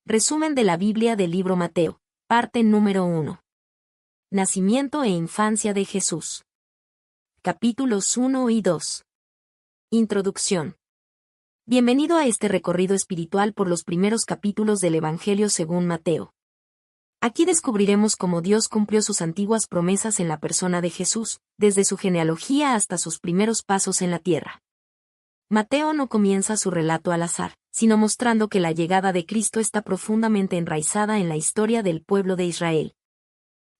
Resumen de la Biblia del libro Mateo, parte número 1. Nacimiento e infancia de Jesús. Capítulos 1 y 2. Introducción. Bienvenido a este recorrido espiritual por los primeros capítulos del Evangelio según Mateo. Aquí descubriremos cómo Dios cumplió sus antiguas promesas en la persona de Jesús, desde su genealogía hasta sus primeros pasos en la tierra. Mateo no comienza su relato al azar, sino mostrando que la llegada de Cristo está profundamente enraizada en la historia del pueblo de Israel.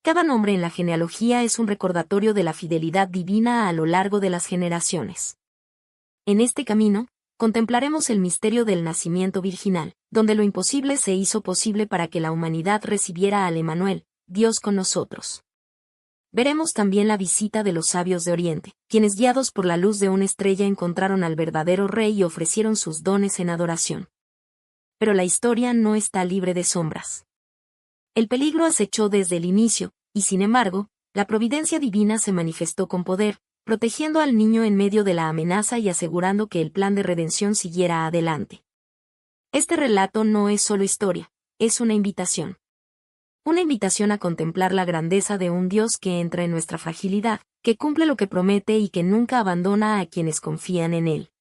Cada nombre en la genealogía es un recordatorio de la fidelidad divina a lo largo de las generaciones. En este camino, contemplaremos el misterio del nacimiento virginal, donde lo imposible se hizo posible para que la humanidad recibiera al Emmanuel, Dios con nosotros. Veremos también la visita de los sabios de Oriente, quienes guiados por la luz de una estrella encontraron al verdadero rey y ofrecieron sus dones en adoración. Pero la historia no está libre de sombras. El peligro acechó desde el inicio, y sin embargo, la providencia divina se manifestó con poder, protegiendo al niño en medio de la amenaza y asegurando que el plan de redención siguiera adelante. Este relato no es solo historia, es una invitación. Una invitación a contemplar la grandeza de un Dios que entra en nuestra fragilidad, que cumple lo que promete y que nunca abandona a quienes confían en Él.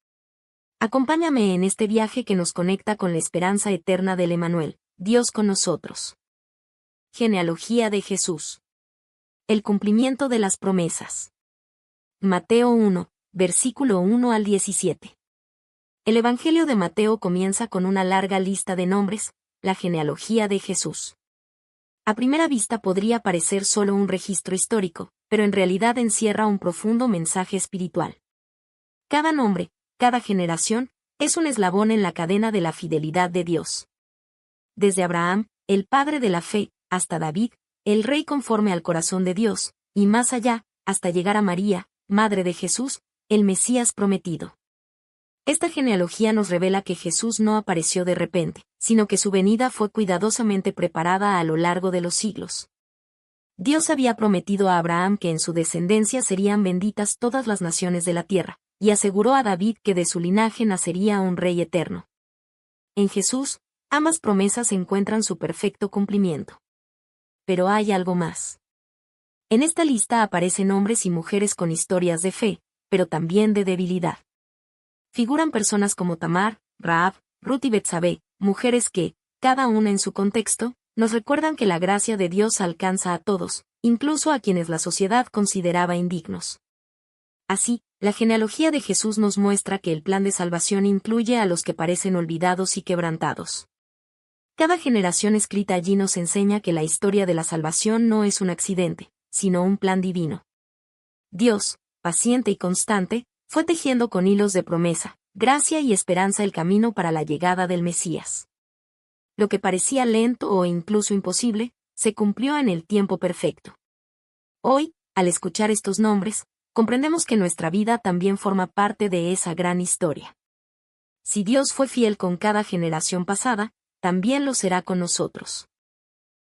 Acompáñame en este viaje que nos conecta con la esperanza eterna del Emmanuel, Dios con nosotros. Genealogía de Jesús. El cumplimiento de las promesas. Mateo 1, versículo 1 al 17. El Evangelio de Mateo comienza con una larga lista de nombres, la genealogía de Jesús. A primera vista podría parecer solo un registro histórico, pero en realidad encierra un profundo mensaje espiritual. Cada nombre, cada generación, es un eslabón en la cadena de la fidelidad de Dios. Desde Abraham, el padre de la fe, hasta David, el rey conforme al corazón de Dios, y más allá, hasta llegar a María, madre de Jesús, el Mesías prometido. Esta genealogía nos revela que Jesús no apareció de repente, sino que su venida fue cuidadosamente preparada a lo largo de los siglos. Dios había prometido a Abraham que en su descendencia serían benditas todas las naciones de la tierra, y aseguró a David que de su linaje nacería un rey eterno. En Jesús, ambas promesas encuentran su perfecto cumplimiento. Pero hay algo más. En esta lista aparecen hombres y mujeres con historias de fe, pero también de debilidad. Figuran personas como Tamar, Rahab, Ruth y Betsabé, mujeres que, cada una en su contexto, nos recuerdan que la gracia de Dios alcanza a todos, incluso a quienes la sociedad consideraba indignos. Así, la genealogía de Jesús nos muestra que el plan de salvación incluye a los que parecen olvidados y quebrantados. Cada generación escrita allí nos enseña que la historia de la salvación no es un accidente, sino un plan divino. Dios, paciente y constante, fue tejiendo con hilos de promesa, gracia y esperanza el camino para la llegada del Mesías. Lo que parecía lento o incluso imposible, se cumplió en el tiempo perfecto. Hoy, al escuchar estos nombres, comprendemos que nuestra vida también forma parte de esa gran historia. Si Dios fue fiel con cada generación pasada, también lo será con nosotros.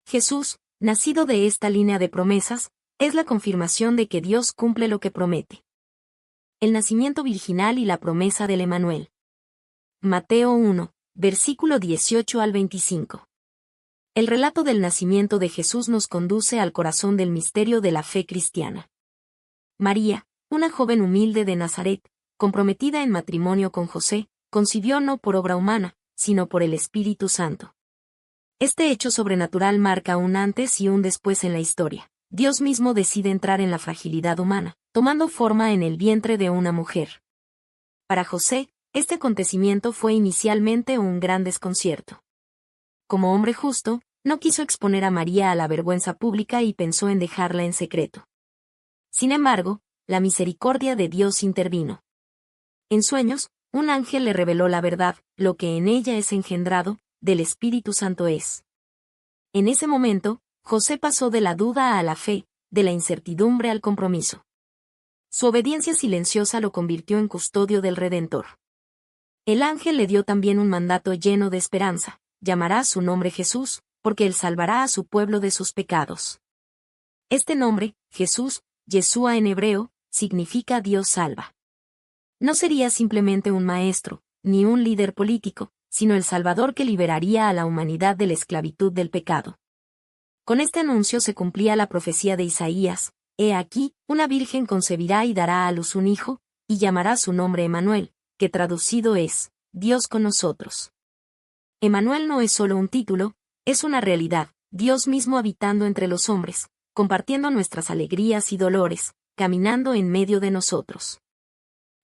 Jesús, nacido de esta línea de promesas, es la confirmación de que Dios cumple lo que promete. El nacimiento virginal y la promesa del Emmanuel. Mateo 1, versículo 18 al 25. El relato del nacimiento de Jesús nos conduce al corazón del misterio de la fe cristiana. María, una joven humilde de Nazaret, comprometida en matrimonio con José, concibió no por obra humana, sino por el Espíritu Santo. Este hecho sobrenatural marca un antes y un después en la historia. Dios mismo decide entrar en la fragilidad humana, tomando forma en el vientre de una mujer. Para José, este acontecimiento fue inicialmente un gran desconcierto. Como hombre justo, no quiso exponer a María a la vergüenza pública y pensó en dejarla en secreto. Sin embargo, la misericordia de Dios intervino. En sueños, un ángel le reveló la verdad, lo que en ella es engendrado, del Espíritu Santo es. En ese momento, José pasó de la duda a la fe, de la incertidumbre al compromiso. Su obediencia silenciosa lo convirtió en custodio del Redentor. El ángel le dio también un mandato lleno de esperanza: llamará su nombre Jesús, porque él salvará a su pueblo de sus pecados. Este nombre, Jesús, Yeshua en hebreo, significa Dios salva. No sería simplemente un maestro, ni un líder político, sino el Salvador que liberaría a la humanidad de la esclavitud del pecado. Con este anuncio se cumplía la profecía de Isaías: «He aquí, una virgen concebirá y dará a luz un hijo, y llamará su nombre Emmanuel», que traducido es, Dios con nosotros. Emmanuel no es solo un título, es una realidad, Dios mismo habitando entre los hombres, compartiendo nuestras alegrías y dolores, caminando en medio de nosotros.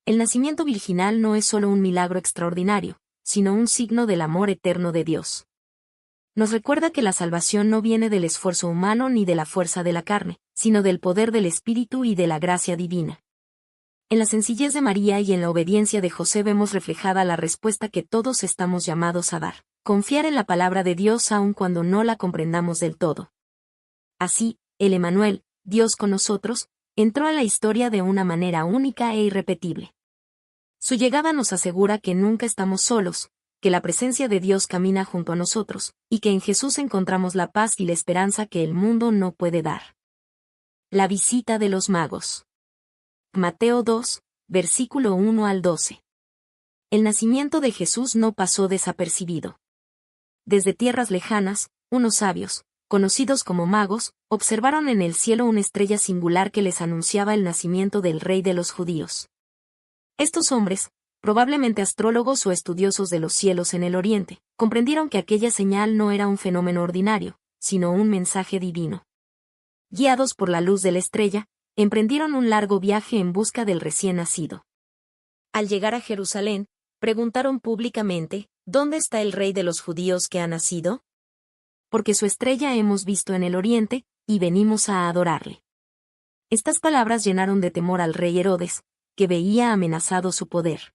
El nacimiento virginal no es solo un milagro extraordinario, sino un signo del amor eterno de Dios. Nos recuerda que la salvación no viene del esfuerzo humano ni de la fuerza de la carne, sino del poder del Espíritu y de la gracia divina. En la sencillez de María y en la obediencia de José vemos reflejada la respuesta que todos estamos llamados a dar: confiar en la palabra de Dios aun cuando no la comprendamos del todo. Así, el Emmanuel, Dios con nosotros, entró a la historia de una manera única e irrepetible. Su llegada nos asegura que nunca estamos solos, que la presencia de Dios camina junto a nosotros, y que en Jesús encontramos la paz y la esperanza que el mundo no puede dar. La visita de los magos. Mateo 2, versículo 1 al 12. El nacimiento de Jesús no pasó desapercibido. Desde tierras lejanas, unos sabios, conocidos como magos, observaron en el cielo una estrella singular que les anunciaba el nacimiento del Rey de los judíos. Estos hombres, probablemente astrólogos o estudiosos de los cielos en el Oriente, comprendieron que aquella señal no era un fenómeno ordinario, sino un mensaje divino. Guiados por la luz de la estrella, emprendieron un largo viaje en busca del recién nacido. Al llegar a Jerusalén, preguntaron públicamente: «¿Dónde está el Rey de los judíos que ha nacido? Porque su estrella hemos visto en el Oriente, y venimos a adorarle». Estas palabras llenaron de temor al rey Herodes, que veía amenazado su poder.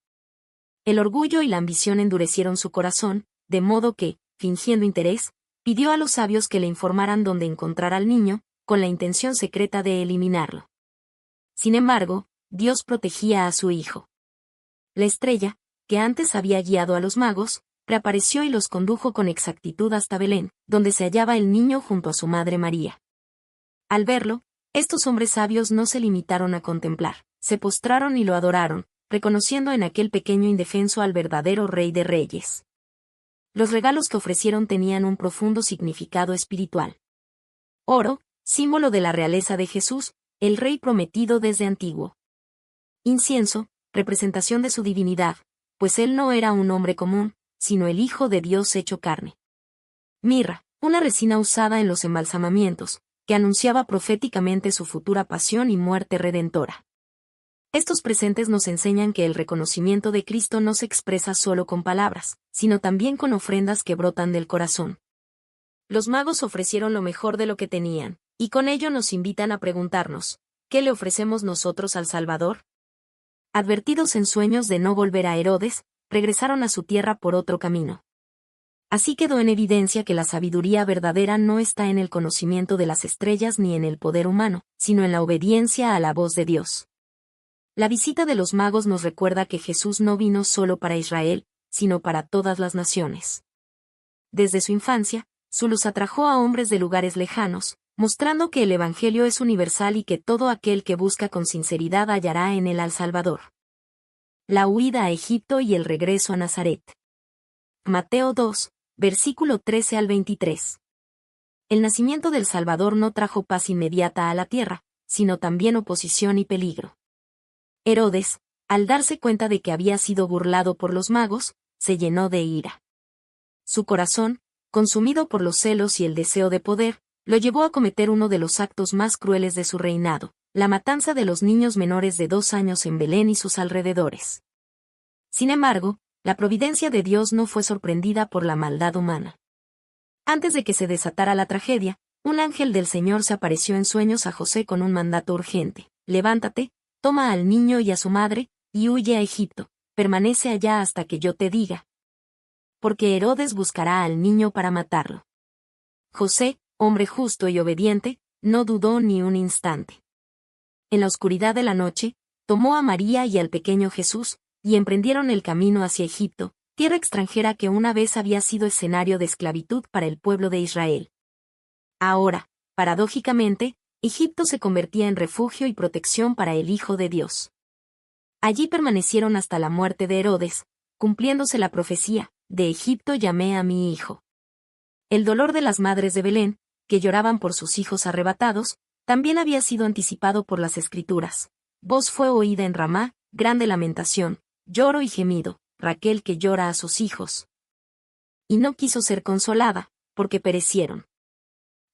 El orgullo y la ambición endurecieron su corazón, de modo que, fingiendo interés, pidió a los sabios que le informaran dónde encontrar al niño, con la intención secreta de eliminarlo. Sin embargo, Dios protegía a su hijo. La estrella, que antes había guiado a los magos, reapareció y los condujo con exactitud hasta Belén, donde se hallaba el niño junto a su madre María. Al verlo, estos hombres sabios no se limitaron a contemplar, se postraron y lo adoraron, reconociendo en aquel pequeño indefenso al verdadero Rey de Reyes. Los regalos que ofrecieron tenían un profundo significado espiritual. Oro, símbolo de la realeza de Jesús, el Rey prometido desde antiguo. Incienso, representación de su divinidad, pues él no era un hombre común, sino el Hijo de Dios hecho carne. Mirra, una resina usada en los embalsamamientos, que anunciaba proféticamente su futura pasión y muerte redentora. Estos presentes nos enseñan que el reconocimiento de Cristo no se expresa solo con palabras, sino también con ofrendas que brotan del corazón. Los magos ofrecieron lo mejor de lo que tenían, y con ello nos invitan a preguntarnos: ¿qué le ofrecemos nosotros al Salvador? Advertidos en sueños de no volver a Herodes, regresaron a su tierra por otro camino. Así quedó en evidencia que la sabiduría verdadera no está en el conocimiento de las estrellas ni en el poder humano, sino en la obediencia a la voz de Dios. La visita de los magos nos recuerda que Jesús no vino solo para Israel, sino para todas las naciones. Desde su infancia, su luz atrajo a hombres de lugares lejanos, mostrando que el Evangelio es universal y que todo aquel que busca con sinceridad hallará en él al Salvador. La huida a Egipto y el regreso a Nazaret. Mateo 2, versículo 13 al 23. El nacimiento del Salvador no trajo paz inmediata a la tierra, sino también oposición y peligro. Herodes, al darse cuenta de que había sido burlado por los magos, se llenó de ira. Su corazón, consumido por los celos y el deseo de poder, lo llevó a cometer uno de los actos más crueles de su reinado, la matanza de los niños menores de 2 años en Belén y sus alrededores. Sin embargo, la providencia de Dios no fue sorprendida por la maldad humana. Antes de que se desatara la tragedia, un ángel del Señor se apareció en sueños a José con un mandato urgente: levántate, toma al niño y a su madre, y huye a Egipto, permanece allá hasta que yo te diga. Porque Herodes buscará al niño para matarlo. José, hombre justo y obediente, no dudó ni un instante. En la oscuridad de la noche, tomó a María y al pequeño Jesús, y emprendieron el camino hacia Egipto, tierra extranjera que una vez había sido escenario de esclavitud para el pueblo de Israel. Ahora, paradójicamente, Egipto se convertía en refugio y protección para el Hijo de Dios. Allí permanecieron hasta la muerte de Herodes, cumpliéndose la profecía: de Egipto llamé a mi hijo. El dolor de las madres de Belén, que lloraban por sus hijos arrebatados, también había sido anticipado por las Escrituras. Voz fue oída en Ramá, grande lamentación, lloro y gemido, Raquel que llora a sus hijos. Y no quiso ser consolada, porque perecieron.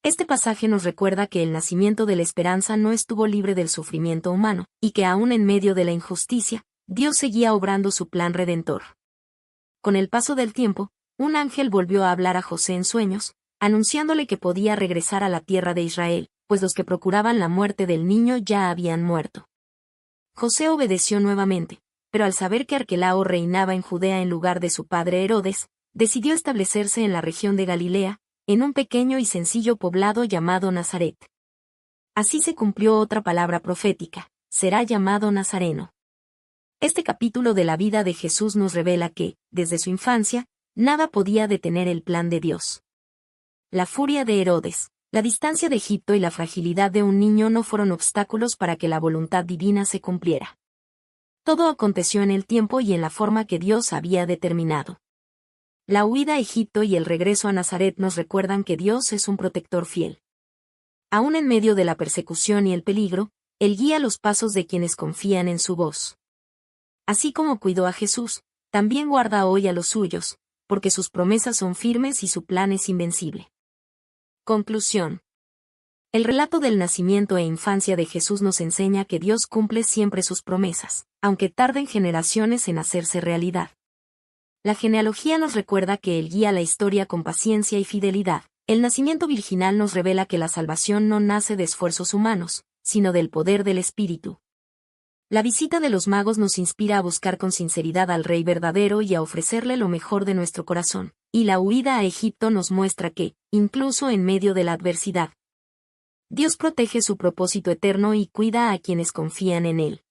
Este pasaje nos recuerda que el nacimiento de la esperanza no estuvo libre del sufrimiento humano, y que aún en medio de la injusticia, Dios seguía obrando su plan redentor. Con el paso del tiempo, un ángel volvió a hablar a José en sueños, anunciándole que podía regresar a la tierra de Israel, pues los que procuraban la muerte del niño ya habían muerto. José obedeció nuevamente, pero al saber que Arquelao reinaba en Judea en lugar de su padre Herodes, decidió establecerse en la región de Galilea, en un pequeño y sencillo poblado llamado Nazaret. Así se cumplió otra palabra profética: será llamado Nazareno. Este capítulo de la vida de Jesús nos revela que, desde su infancia, nada podía detener el plan de Dios. La furia de Herodes, la distancia de Egipto y la fragilidad de un niño no fueron obstáculos para que la voluntad divina se cumpliera. Todo aconteció en el tiempo y en la forma que Dios había determinado. La huida a Egipto y el regreso a Nazaret nos recuerdan que Dios es un protector fiel. Aún en medio de la persecución y el peligro, Él guía los pasos de quienes confían en su voz. Así como cuidó a Jesús, también guarda hoy a los suyos, porque sus promesas son firmes y su plan es invencible. Conclusión. El relato del nacimiento e infancia de Jesús nos enseña que Dios cumple siempre sus promesas, aunque tarden generaciones en hacerse realidad. La genealogía nos recuerda que Él guía la historia con paciencia y fidelidad. El nacimiento virginal nos revela que la salvación no nace de esfuerzos humanos, sino del poder del Espíritu. La visita de los magos nos inspira a buscar con sinceridad al Rey verdadero y a ofrecerle lo mejor de nuestro corazón, y la huida a Egipto nos muestra que, incluso en medio de la adversidad, Dios protege su propósito eterno y cuida a quienes confían en Él.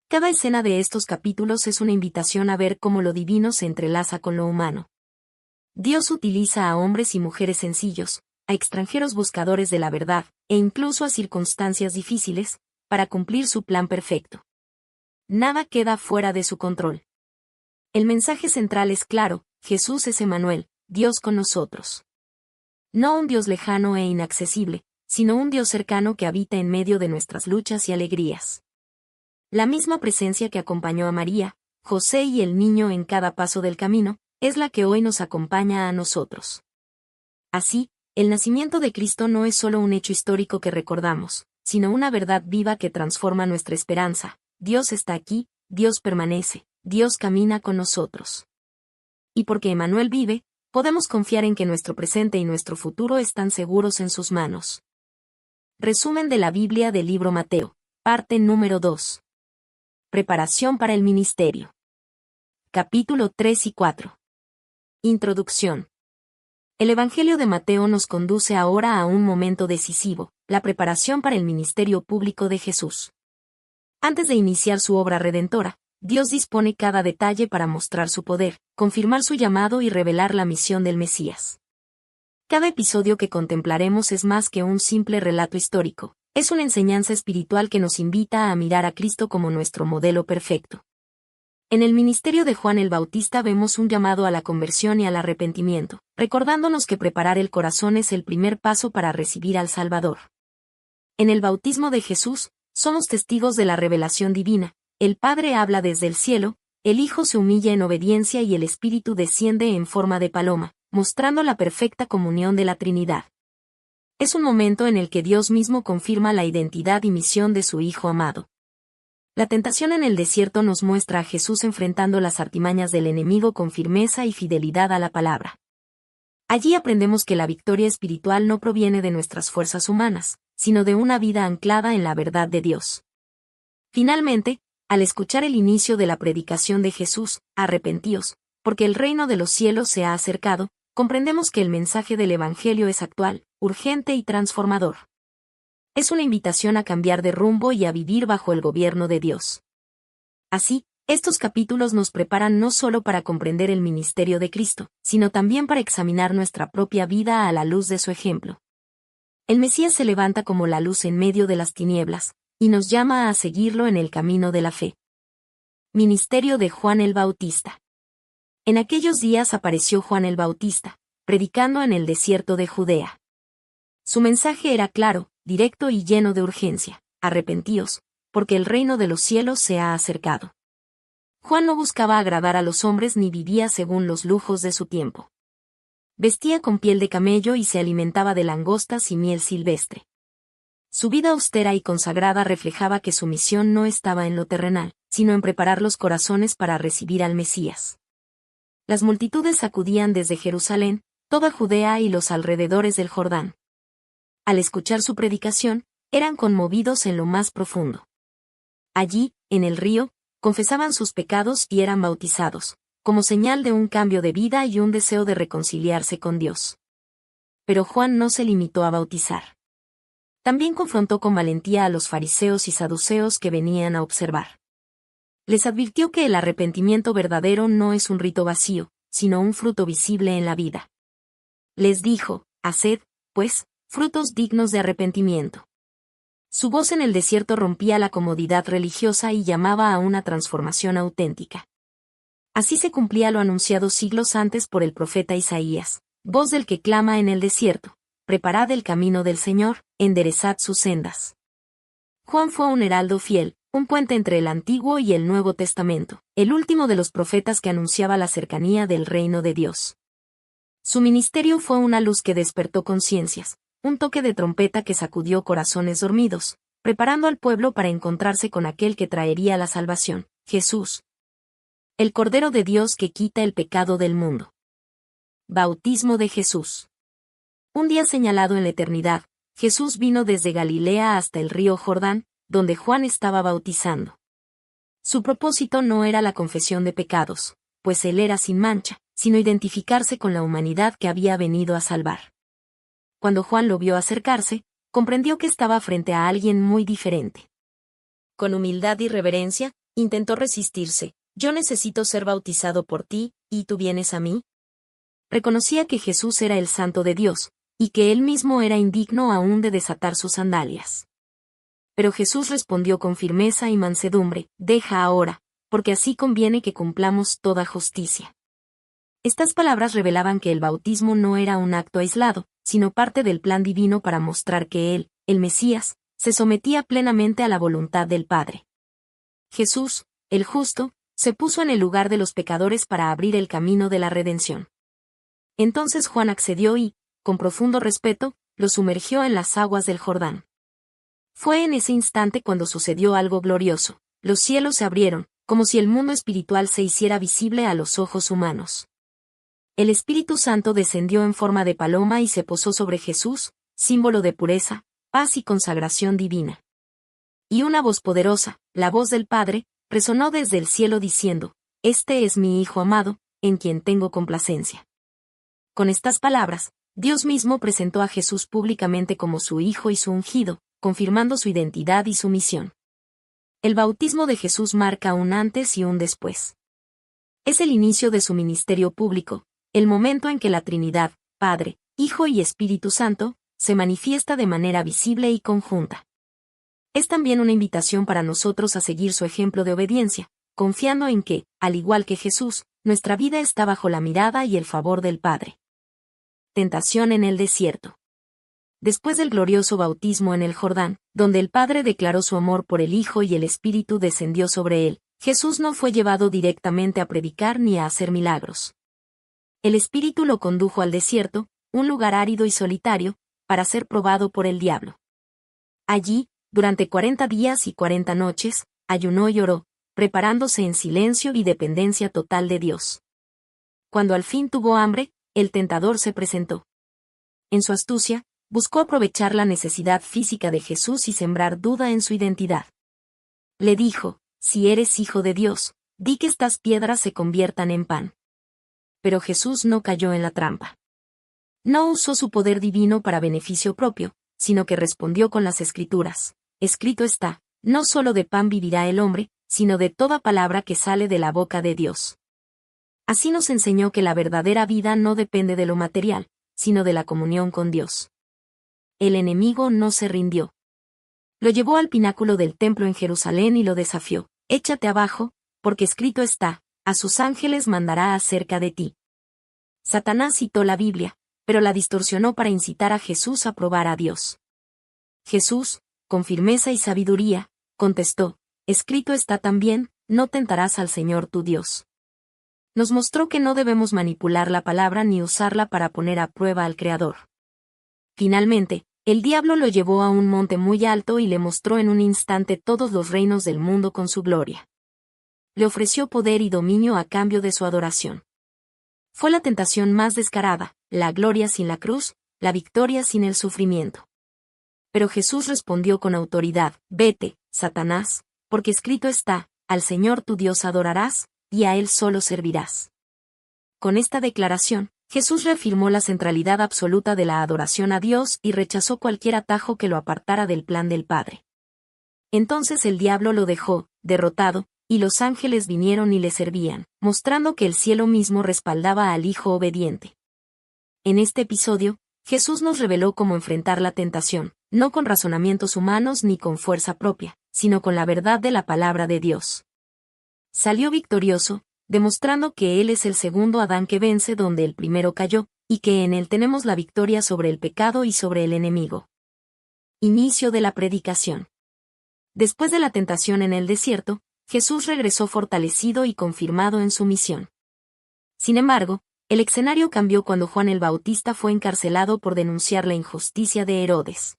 Cada escena de estos capítulos es una invitación a ver cómo lo divino se entrelaza con lo humano. Dios utiliza a hombres y mujeres sencillos, a extranjeros buscadores de la verdad, e incluso a circunstancias difíciles, para cumplir su plan perfecto. Nada queda fuera de su control. El mensaje central es claro: Jesús es Emmanuel, Dios con nosotros. No un Dios lejano e inaccesible, sino un Dios cercano que habita en medio de nuestras luchas y alegrías. La misma presencia que acompañó a María, José y el niño en cada paso del camino, es la que hoy nos acompaña a nosotros. Así, el nacimiento de Cristo no es solo un hecho histórico que recordamos, sino una verdad viva que transforma nuestra esperanza. Dios está aquí, Dios permanece, Dios camina con nosotros. Y porque Emmanuel vive, podemos confiar en que nuestro presente y nuestro futuro están seguros en sus manos. Resumen de la Biblia del libro Mateo, parte número 2. Preparación para el ministerio. Capítulo 3 y 4. Introducción. El Evangelio de Mateo nos conduce ahora a un momento decisivo: la preparación para el ministerio público de Jesús. Antes de iniciar su obra redentora, Dios dispone cada detalle para mostrar su poder, confirmar su llamado y revelar la misión del Mesías. Cada episodio que contemplaremos es más que un simple relato histórico. Es una enseñanza espiritual que nos invita a mirar a Cristo como nuestro modelo perfecto. En el ministerio de Juan el Bautista vemos un llamado a la conversión y al arrepentimiento, recordándonos que preparar el corazón es el primer paso para recibir al Salvador. En el bautismo de Jesús, somos testigos de la revelación divina. El Padre habla desde el cielo, el Hijo se humilla en obediencia y el Espíritu desciende en forma de paloma, mostrando la perfecta comunión de la Trinidad. Es un momento en el que Dios mismo confirma la identidad y misión de su Hijo amado. La tentación en el desierto nos muestra a Jesús enfrentando las artimañas del enemigo con firmeza y fidelidad a la palabra. Allí aprendemos que la victoria espiritual no proviene de nuestras fuerzas humanas, sino de una vida anclada en la verdad de Dios. Finalmente, al escuchar el inicio de la predicación de Jesús: arrepentíos, porque el reino de los cielos se ha acercado, comprendemos que el mensaje del Evangelio es actual, urgente y transformador. Es una invitación a cambiar de rumbo y a vivir bajo el gobierno de Dios. Así, estos capítulos nos preparan no solo para comprender el ministerio de Cristo, sino también para examinar nuestra propia vida a la luz de su ejemplo. El Mesías se levanta como la luz en medio de las tinieblas, y nos llama a seguirlo en el camino de la fe. Ministerio de Juan el Bautista. En aquellos días apareció Juan el Bautista, predicando en el desierto de Judea. Su mensaje era claro, directo y lleno de urgencia: arrepentíos, porque el reino de los cielos se ha acercado. Juan no buscaba agradar a los hombres ni vivía según los lujos de su tiempo. Vestía con piel de camello y se alimentaba de langostas y miel silvestre. Su vida austera y consagrada reflejaba que su misión no estaba en lo terrenal, sino en preparar los corazones para recibir al Mesías. Las multitudes acudían desde Jerusalén, toda Judea y los alrededores del Jordán. Al escuchar su predicación, eran conmovidos en lo más profundo. Allí, en el río, confesaban sus pecados y eran bautizados, como señal de un cambio de vida y un deseo de reconciliarse con Dios. Pero Juan no se limitó a bautizar. También confrontó con valentía a los fariseos y saduceos que venían a observar. Les advirtió que el arrepentimiento verdadero no es un rito vacío, sino un fruto visible en la vida. Les dijo: haced, pues, frutos dignos de arrepentimiento. Su voz en el desierto rompía la comodidad religiosa y llamaba a una transformación auténtica. Así se cumplía lo anunciado siglos antes por el profeta Isaías: voz del que clama en el desierto, preparad el camino del Señor, enderezad sus sendas. Juan fue un heraldo fiel, un puente entre el Antiguo y el Nuevo Testamento, el último de los profetas que anunciaba la cercanía del reino de Dios. Su ministerio fue una luz que despertó conciencias, un toque de trompeta que sacudió corazones dormidos, preparando al pueblo para encontrarse con aquel que traería la salvación, Jesús, el Cordero de Dios que quita el pecado del mundo. Bautismo de Jesús. Un día señalado en la eternidad, Jesús vino desde Galilea hasta el río Jordán, donde Juan estaba bautizando. Su propósito no era la confesión de pecados, pues él era sin mancha, sino identificarse con la humanidad que había venido a salvar. Cuando Juan lo vio acercarse, comprendió que estaba frente a alguien muy diferente. Con humildad y reverencia, intentó resistirse: yo necesito ser bautizado por ti, ¿y tú vienes a mí? Reconocía que Jesús era el Santo de Dios, y que él mismo era indigno aún de desatar sus sandalias. Pero Jesús respondió con firmeza y mansedumbre: deja ahora, porque así conviene que cumplamos toda justicia. Estas palabras revelaban que el bautismo no era un acto aislado, sino parte del plan divino para mostrar que él, el Mesías, se sometía plenamente a la voluntad del Padre. Jesús, el justo, se puso en el lugar de los pecadores para abrir el camino de la redención. Entonces Juan accedió y, con profundo respeto, lo sumergió en las aguas del Jordán. Fue en ese instante cuando sucedió algo glorioso: los cielos se abrieron, como si el mundo espiritual se hiciera visible a los ojos humanos. El Espíritu Santo descendió en forma de paloma y se posó sobre Jesús, símbolo de pureza, paz y consagración divina. Y una voz poderosa, la voz del Padre, resonó desde el cielo diciendo: este es mi Hijo amado, en quien tengo complacencia. Con estas palabras, Dios mismo presentó a Jesús públicamente como su Hijo y su ungido, confirmando su identidad y su misión. El bautismo de Jesús marca un antes y un después. Es el inicio de su ministerio público, el momento en que la Trinidad, Padre, Hijo y Espíritu Santo, se manifiesta de manera visible y conjunta. Es también una invitación para nosotros a seguir su ejemplo de obediencia, confiando en que, al igual que Jesús, nuestra vida está bajo la mirada y el favor del Padre. Tentación en el desierto. Después del glorioso bautismo en el Jordán, donde el Padre declaró su amor por el Hijo y el Espíritu descendió sobre él, Jesús no fue llevado directamente a predicar ni a hacer milagros. El Espíritu lo condujo al desierto, un lugar árido y solitario, para ser probado por el diablo. Allí, durante 40 días y 40 noches, ayunó y oró, preparándose en silencio y dependencia total de Dios. Cuando al fin tuvo hambre, el tentador se presentó. En su astucia, buscó aprovechar la necesidad física de Jesús y sembrar duda en su identidad. Le dijo: si eres Hijo de Dios, di que estas piedras se conviertan en pan. Pero Jesús no cayó en la trampa. No usó su poder divino para beneficio propio, sino que respondió con las Escrituras: escrito está, no solo de pan vivirá el hombre, sino de toda palabra que sale de la boca de Dios. Así nos enseñó que la verdadera vida no depende de lo material, sino de la comunión con Dios. El enemigo no se rindió. Lo llevó al pináculo del templo en Jerusalén y lo desafió: échate abajo, porque escrito está, A sus ángeles mandará acerca de ti. Satanás citó la Biblia, pero la distorsionó para incitar a Jesús a probar a Dios. Jesús, con firmeza y sabiduría, contestó, escrito está también, no tentarás al Señor tu Dios. Nos mostró que no debemos manipular la palabra ni usarla para poner a prueba al Creador. Finalmente, el diablo lo llevó a un monte muy alto y le mostró en un instante todos los reinos del mundo con su gloria. Le ofreció poder y dominio a cambio de su adoración. Fue la tentación más descarada, la gloria sin la cruz, la victoria sin el sufrimiento. Pero Jesús respondió con autoridad, vete, Satanás, porque escrito está, al Señor tu Dios adorarás, y a Él solo servirás. Con esta declaración, Jesús reafirmó la centralidad absoluta de la adoración a Dios y rechazó cualquier atajo que lo apartara del plan del Padre. Entonces el diablo lo dejó, derrotado, y los ángeles vinieron y le servían, mostrando que el cielo mismo respaldaba al Hijo obediente. En este episodio, Jesús nos reveló cómo enfrentar la tentación, no con razonamientos humanos ni con fuerza propia, sino con la verdad de la palabra de Dios. Salió victorioso, demostrando que Él es el segundo Adán que vence donde el primero cayó, y que en Él tenemos la victoria sobre el pecado y sobre el enemigo. Inicio de la predicación. Después de la tentación en el desierto, Jesús regresó fortalecido y confirmado en su misión. Sin embargo, el escenario cambió cuando Juan el Bautista fue encarcelado por denunciar la injusticia de Herodes.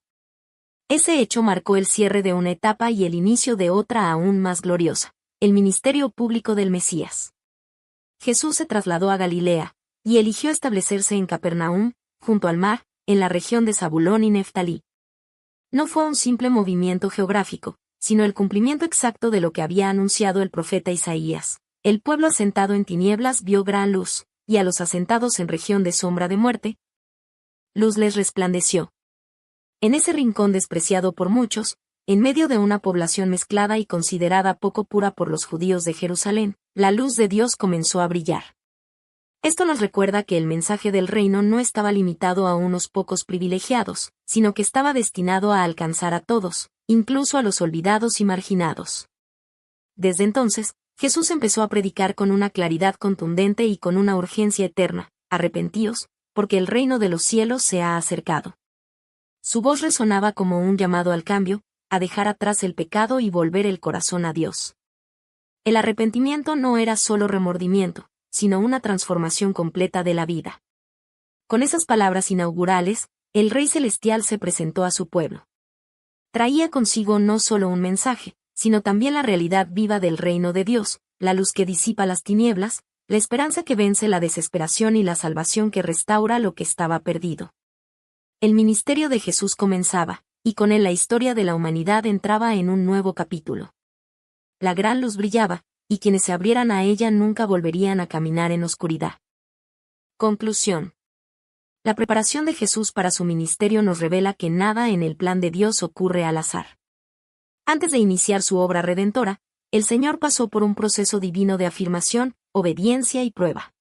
Ese hecho marcó el cierre de una etapa y el inicio de otra aún más gloriosa, el ministerio público del Mesías. Jesús se trasladó a Galilea, y eligió establecerse en Capernaum, junto al mar, en la región de Zabulón y Neftalí. No fue un simple movimiento geográfico, sino el cumplimiento exacto de lo que había anunciado el profeta Isaías. El pueblo asentado en tinieblas vio gran luz, y a los asentados en región de sombra de muerte, luz les resplandeció. En ese rincón despreciado por muchos, en medio de una población mezclada y considerada poco pura por los judíos de Jerusalén, la luz de Dios comenzó a brillar. Esto nos recuerda que el mensaje del reino no estaba limitado a unos pocos privilegiados, sino que estaba destinado a alcanzar a todos, incluso a los olvidados y marginados. Desde entonces, Jesús empezó a predicar con una claridad contundente y con una urgencia eterna, arrepentíos, porque el reino de los cielos se ha acercado. Su voz resonaba como un llamado al cambio, a dejar atrás el pecado y volver el corazón a Dios. El arrepentimiento no era solo remordimiento, sino una transformación completa de la vida. Con esas palabras inaugurales, el Rey Celestial se presentó a su pueblo. Traía consigo no solo un mensaje, sino también la realidad viva del reino de Dios, la luz que disipa las tinieblas, la esperanza que vence la desesperación y la salvación que restaura lo que estaba perdido. El ministerio de Jesús comenzaba, y con él la historia de la humanidad entraba en un nuevo capítulo. La gran luz brillaba, y quienes se abrieran a ella nunca volverían a caminar en oscuridad. Conclusión. La preparación de Jesús para su ministerio nos revela que nada en el plan de Dios ocurre al azar. Antes de iniciar su obra redentora, el Señor pasó por un proceso divino de afirmación, obediencia y prueba.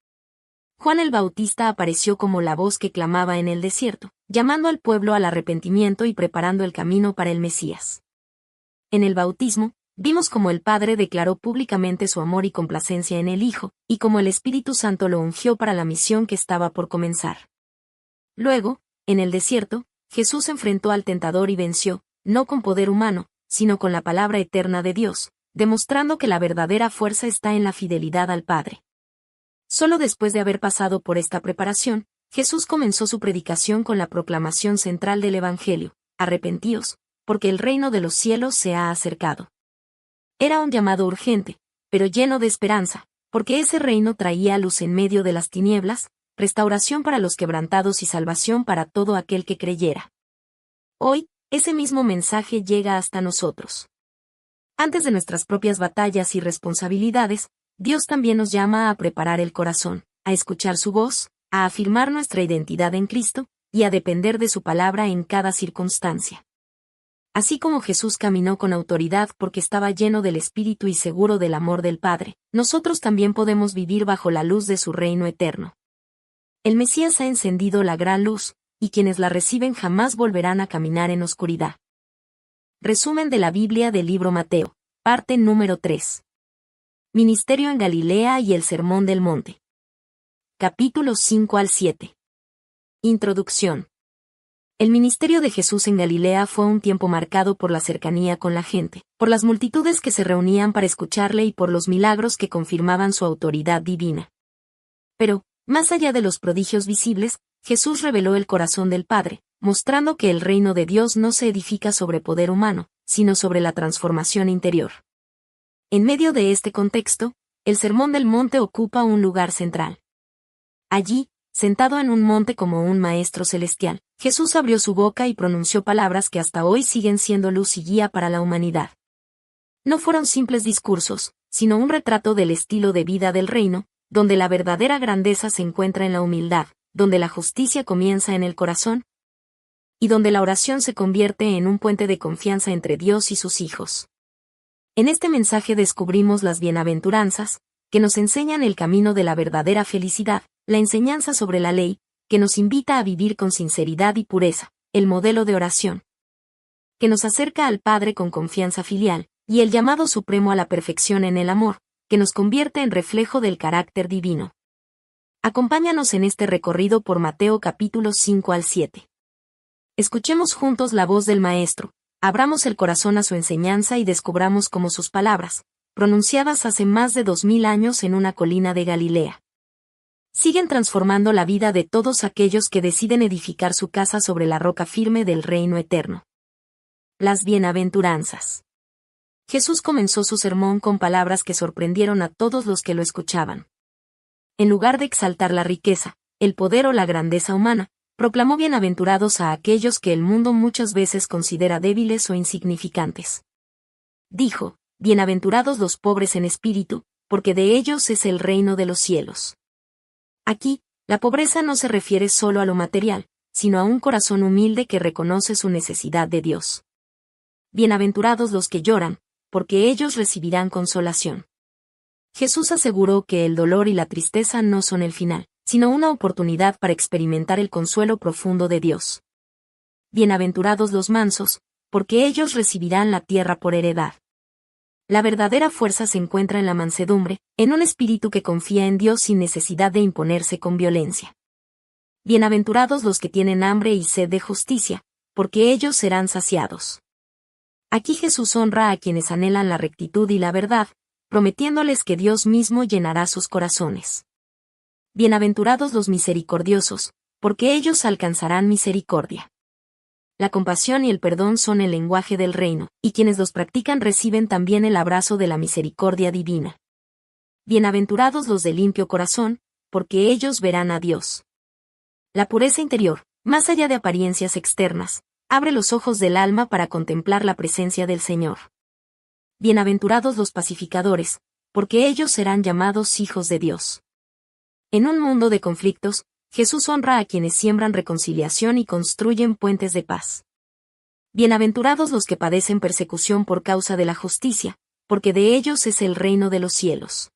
Juan el Bautista apareció como la voz que clamaba en el desierto, llamando al pueblo al arrepentimiento y preparando el camino para el Mesías. En el bautismo, vimos cómo el Padre declaró públicamente su amor y complacencia en el Hijo, y cómo el Espíritu Santo lo ungió para la misión que estaba por comenzar. Luego, en el desierto, Jesús enfrentó al tentador y venció, no con poder humano, sino con la palabra eterna de Dios, demostrando que la verdadera fuerza está en la fidelidad al Padre. Solo después de haber pasado por esta preparación, Jesús comenzó su predicación con la proclamación central del Evangelio: arrepentíos, porque el reino de los cielos se ha acercado. Era un llamado urgente, pero lleno de esperanza, porque ese reino traía luz en medio de las tinieblas, restauración para los quebrantados y salvación para todo aquel que creyera. Hoy, ese mismo mensaje llega hasta nosotros. Antes de nuestras propias batallas y responsabilidades, Dios también nos llama a preparar el corazón, a escuchar su voz, a afirmar nuestra identidad en Cristo, y a depender de su palabra en cada circunstancia. Así como Jesús caminó con autoridad porque estaba lleno del Espíritu y seguro del amor del Padre, nosotros también podemos vivir bajo la luz de su reino eterno. El Mesías ha encendido la gran luz, y quienes la reciben jamás volverán a caminar en oscuridad. Resumen de la Biblia del libro Mateo, parte número 3. Ministerio en Galilea y el Sermón del Monte. Capítulos 5 al 7. Introducción. El ministerio de Jesús en Galilea fue un tiempo marcado por la cercanía con la gente, por las multitudes que se reunían para escucharle y por los milagros que confirmaban su autoridad divina. Pero, más allá de los prodigios visibles, Jesús reveló el corazón del Padre, mostrando que el reino de Dios no se edifica sobre poder humano, sino sobre la transformación interior. En medio de este contexto, el Sermón del Monte ocupa un lugar central. Allí, sentado en un monte como un maestro celestial, Jesús abrió su boca y pronunció palabras que hasta hoy siguen siendo luz y guía para la humanidad. No fueron simples discursos, sino un retrato del estilo de vida del reino, donde la verdadera grandeza se encuentra en la humildad, donde la justicia comienza en el corazón, y donde la oración se convierte en un puente de confianza entre Dios y sus hijos. En este mensaje descubrimos las bienaventuranzas, que nos enseñan el camino de la verdadera felicidad, la enseñanza sobre la ley, que nos invita a vivir con sinceridad y pureza, el modelo de oración, que nos acerca al Padre con confianza filial, y el llamado supremo a la perfección en el amor, que nos convierte en reflejo del carácter divino. Acompáñanos en este recorrido por Mateo capítulos 5 al 7. Escuchemos juntos la voz del Maestro, abramos el corazón a su enseñanza y descubramos cómo sus palabras, pronunciadas hace más de 2000 años en una colina de Galilea, siguen transformando la vida de todos aquellos que deciden edificar su casa sobre la roca firme del reino eterno. Las bienaventuranzas. Jesús comenzó su sermón con palabras que sorprendieron a todos los que lo escuchaban. En lugar de exaltar la riqueza, el poder o la grandeza humana, proclamó bienaventurados a aquellos que el mundo muchas veces considera débiles o insignificantes. Dijo, bienaventurados los pobres en espíritu, porque de ellos es el reino de los cielos. Aquí, la pobreza no se refiere solo a lo material, sino a un corazón humilde que reconoce su necesidad de Dios. Bienaventurados los que lloran, porque ellos recibirán consolación. Jesús aseguró que el dolor y la tristeza no son el final, sino una oportunidad para experimentar el consuelo profundo de Dios. Bienaventurados los mansos, porque ellos recibirán la tierra por heredad. La verdadera fuerza se encuentra en la mansedumbre, en un espíritu que confía en Dios sin necesidad de imponerse con violencia. Bienaventurados los que tienen hambre y sed de justicia, porque ellos serán saciados. Aquí Jesús honra a quienes anhelan la rectitud y la verdad, prometiéndoles que Dios mismo llenará sus corazones. Bienaventurados los misericordiosos, porque ellos alcanzarán misericordia. La compasión y el perdón son el lenguaje del reino, y quienes los practican reciben también el abrazo de la misericordia divina. Bienaventurados los de limpio corazón, porque ellos verán a Dios. La pureza interior, más allá de apariencias externas, abre los ojos del alma para contemplar la presencia del Señor. Bienaventurados los pacificadores, porque ellos serán llamados hijos de Dios. En un mundo de conflictos, Jesús honra a quienes siembran reconciliación y construyen puentes de paz. Bienaventurados los que padecen persecución por causa de la justicia, porque de ellos es el reino de los cielos.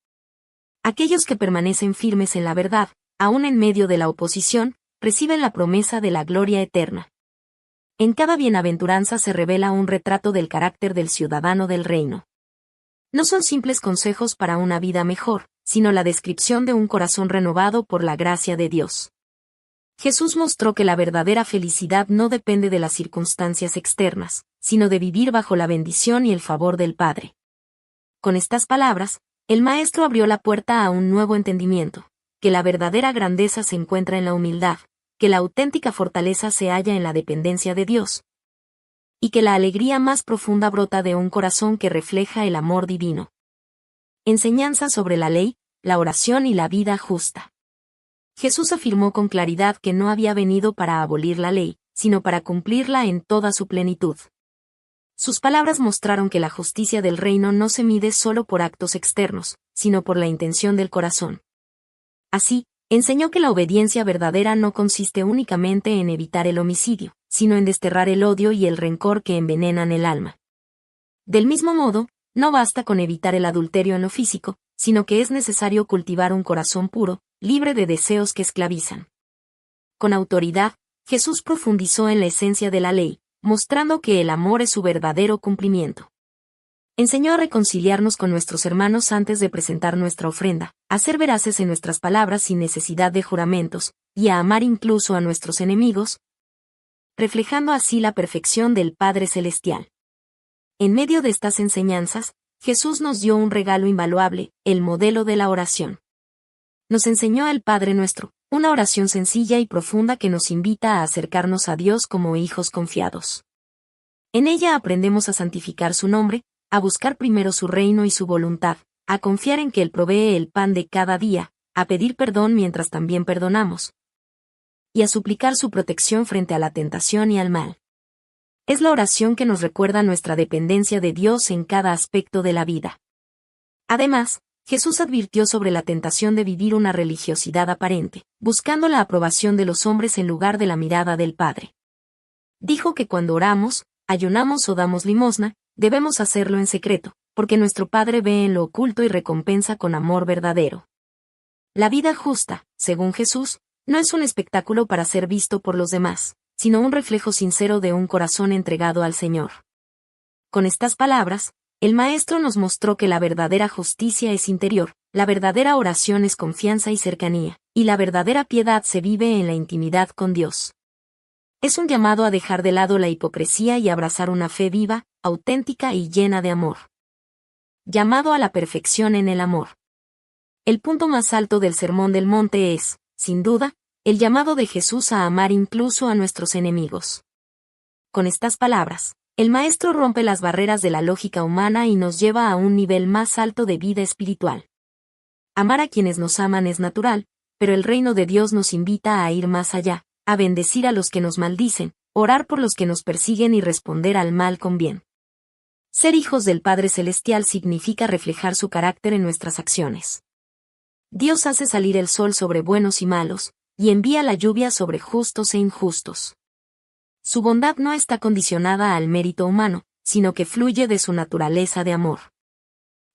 Aquellos que permanecen firmes en la verdad, aun en medio de la oposición, reciben la promesa de la gloria eterna. En cada bienaventuranza se revela un retrato del carácter del ciudadano del reino. No son simples consejos para una vida mejor, sino la descripción de un corazón renovado por la gracia de Dios. Jesús mostró que la verdadera felicidad no depende de las circunstancias externas, sino de vivir bajo la bendición y el favor del Padre. Con estas palabras, el Maestro abrió la puerta a un nuevo entendimiento, que la verdadera grandeza se encuentra en la humildad, que la auténtica fortaleza se halla en la dependencia de Dios, y que la alegría más profunda brota de un corazón que refleja el amor divino. Enseñanza sobre la ley, la oración y la vida justa. Jesús afirmó con claridad que no había venido para abolir la ley, sino para cumplirla en toda su plenitud. Sus palabras mostraron que la justicia del reino no se mide solo por actos externos, sino por la intención del corazón. Así, enseñó que la obediencia verdadera no consiste únicamente en evitar el homicidio, sino en desterrar el odio y el rencor que envenenan el alma. Del mismo modo, no basta con evitar el adulterio en lo físico, sino que es necesario cultivar un corazón puro, libre de deseos que esclavizan. Con autoridad, Jesús profundizó en la esencia de la ley, mostrando que el amor es su verdadero cumplimiento. Enseñó a reconciliarnos con nuestros hermanos antes de presentar nuestra ofrenda, a ser veraces en nuestras palabras sin necesidad de juramentos, y a amar incluso a nuestros enemigos, reflejando así la perfección del Padre Celestial. En medio de estas enseñanzas, Jesús nos dio un regalo invaluable, el modelo de la oración. Nos enseñó el Padre Nuestro, una oración sencilla y profunda que nos invita a acercarnos a Dios como hijos confiados. En ella aprendemos a santificar su nombre, a buscar primero su reino y su voluntad, a confiar en que Él provee el pan de cada día, a pedir perdón mientras también perdonamos, y a suplicar su protección frente a la tentación y al mal. Es la oración que nos recuerda nuestra dependencia de Dios en cada aspecto de la vida. Además, Jesús advirtió sobre la tentación de vivir una religiosidad aparente, buscando la aprobación de los hombres en lugar de la mirada del Padre. Dijo que cuando oramos, ayunamos o damos limosna, debemos hacerlo en secreto, porque nuestro Padre ve en lo oculto y recompensa con amor verdadero. La vida justa, según Jesús, no es un espectáculo para ser visto por los demás, sino un reflejo sincero de un corazón entregado al Señor. Con estas palabras, el Maestro nos mostró que la verdadera justicia es interior, la verdadera oración es confianza y cercanía, y la verdadera piedad se vive en la intimidad con Dios. Es un llamado a dejar de lado la hipocresía y abrazar una fe viva, auténtica y llena de amor. Llamado a la perfección en el amor. El punto más alto del Sermón del Monte es, sin duda, el llamado de Jesús a amar incluso a nuestros enemigos. Con estas palabras, el Maestro rompe las barreras de la lógica humana y nos lleva a un nivel más alto de vida espiritual. Amar a quienes nos aman es natural, pero el reino de Dios nos invita a ir más allá, a bendecir a los que nos maldicen, orar por los que nos persiguen y responder al mal con bien. Ser hijos del Padre Celestial significa reflejar su carácter en nuestras acciones. Dios hace salir el sol sobre buenos y malos, y envía la lluvia sobre justos e injustos. Su bondad no está condicionada al mérito humano, sino que fluye de su naturaleza de amor.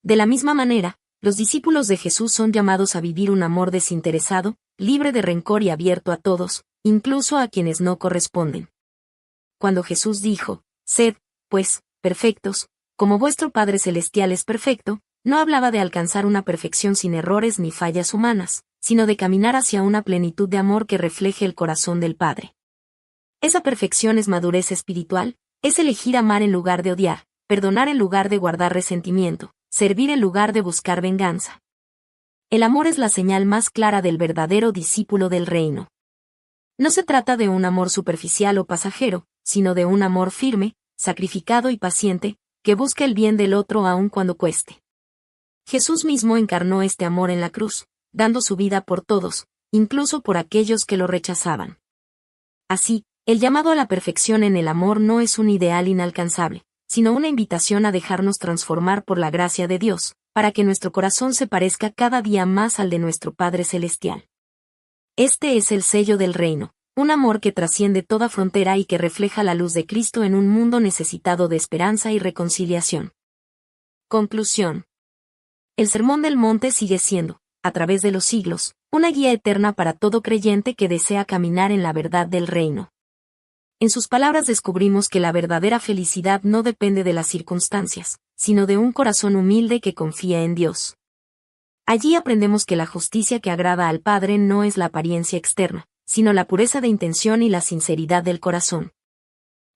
De la misma manera, los discípulos de Jesús son llamados a vivir un amor desinteresado, libre de rencor y abierto a todos, incluso a quienes no corresponden. Cuando Jesús dijo, «Sed, pues, perfectos, como vuestro Padre Celestial es perfecto», no hablaba de alcanzar una perfección sin errores ni fallas humanas, sino de caminar hacia una plenitud de amor que refleje el corazón del Padre. Esa perfección es madurez espiritual, es elegir amar en lugar de odiar, perdonar en lugar de guardar resentimiento, servir en lugar de buscar venganza. El amor es la señal más clara del verdadero discípulo del reino. No se trata de un amor superficial o pasajero, sino de un amor firme, sacrificado y paciente, que busca el bien del otro aun cuando cueste. Jesús mismo encarnó este amor en la cruz, dando su vida por todos, incluso por aquellos que lo rechazaban. Así, el llamado a la perfección en el amor no es un ideal inalcanzable, sino una invitación a dejarnos transformar por la gracia de Dios, para que nuestro corazón se parezca cada día más al de nuestro Padre Celestial. Este es el sello del reino, un amor que trasciende toda frontera y que refleja la luz de Cristo en un mundo necesitado de esperanza y reconciliación. Conclusión. El Sermón del Monte sigue siendo, a través de los siglos, una guía eterna para todo creyente que desea caminar en la verdad del reino. En sus palabras descubrimos que la verdadera felicidad no depende de las circunstancias, sino de un corazón humilde que confía en Dios. Allí aprendemos que la justicia que agrada al Padre no es la apariencia externa, sino la pureza de intención y la sinceridad del corazón.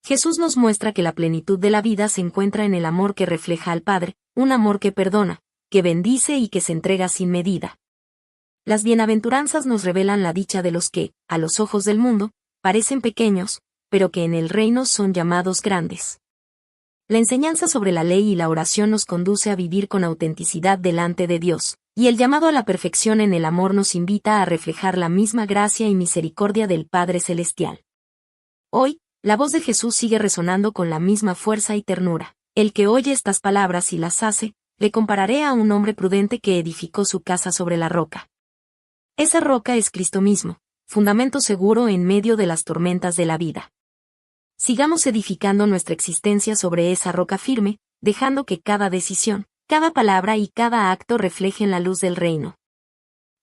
Jesús nos muestra que la plenitud de la vida se encuentra en el amor que refleja al Padre, un amor que perdona, que bendice y que se entrega sin medida. Las bienaventuranzas nos revelan la dicha de los que, a los ojos del mundo, parecen pequeños, pero que en el reino son llamados grandes. La enseñanza sobre la ley y la oración nos conduce a vivir con autenticidad delante de Dios, y el llamado a la perfección en el amor nos invita a reflejar la misma gracia y misericordia del Padre Celestial. Hoy, la voz de Jesús sigue resonando con la misma fuerza y ternura. El que oye estas palabras y las hace, le compararé a un hombre prudente que edificó su casa sobre la roca. Esa roca es Cristo mismo, fundamento seguro en medio de las tormentas de la vida. Sigamos edificando nuestra existencia sobre esa roca firme, dejando que cada decisión, cada palabra y cada acto reflejen la luz del reino.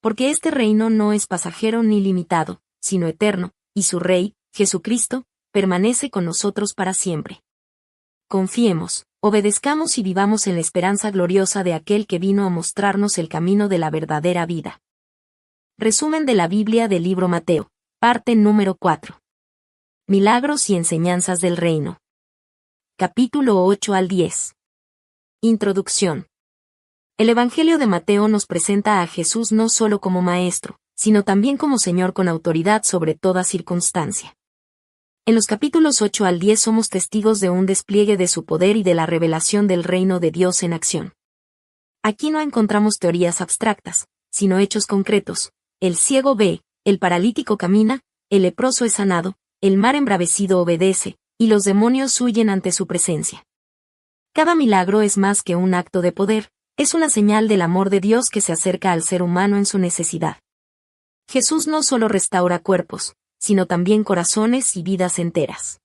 Porque este reino no es pasajero ni limitado, sino eterno, y su Rey, Jesucristo, permanece con nosotros para siempre. Confiemos, obedezcamos y vivamos en la esperanza gloriosa de aquel que vino a mostrarnos el camino de la verdadera vida. Resumen de la Biblia del libro Mateo, parte número 4. Milagros y enseñanzas del reino. Capítulo 8 al 10. Introducción. El Evangelio de Mateo nos presenta a Jesús no solo como maestro, sino también como Señor con autoridad sobre toda circunstancia. En los capítulos 8 al 10 somos testigos de un despliegue de su poder y de la revelación del reino de Dios en acción. Aquí no encontramos teorías abstractas, sino hechos concretos. El ciego ve, el paralítico camina, el leproso es sanado, el mar embravecido obedece, y los demonios huyen ante su presencia. Cada milagro es más que un acto de poder, es una señal del amor de Dios que se acerca al ser humano en su necesidad. Jesús no solo restaura cuerpos, sino también corazones y vidas enteras.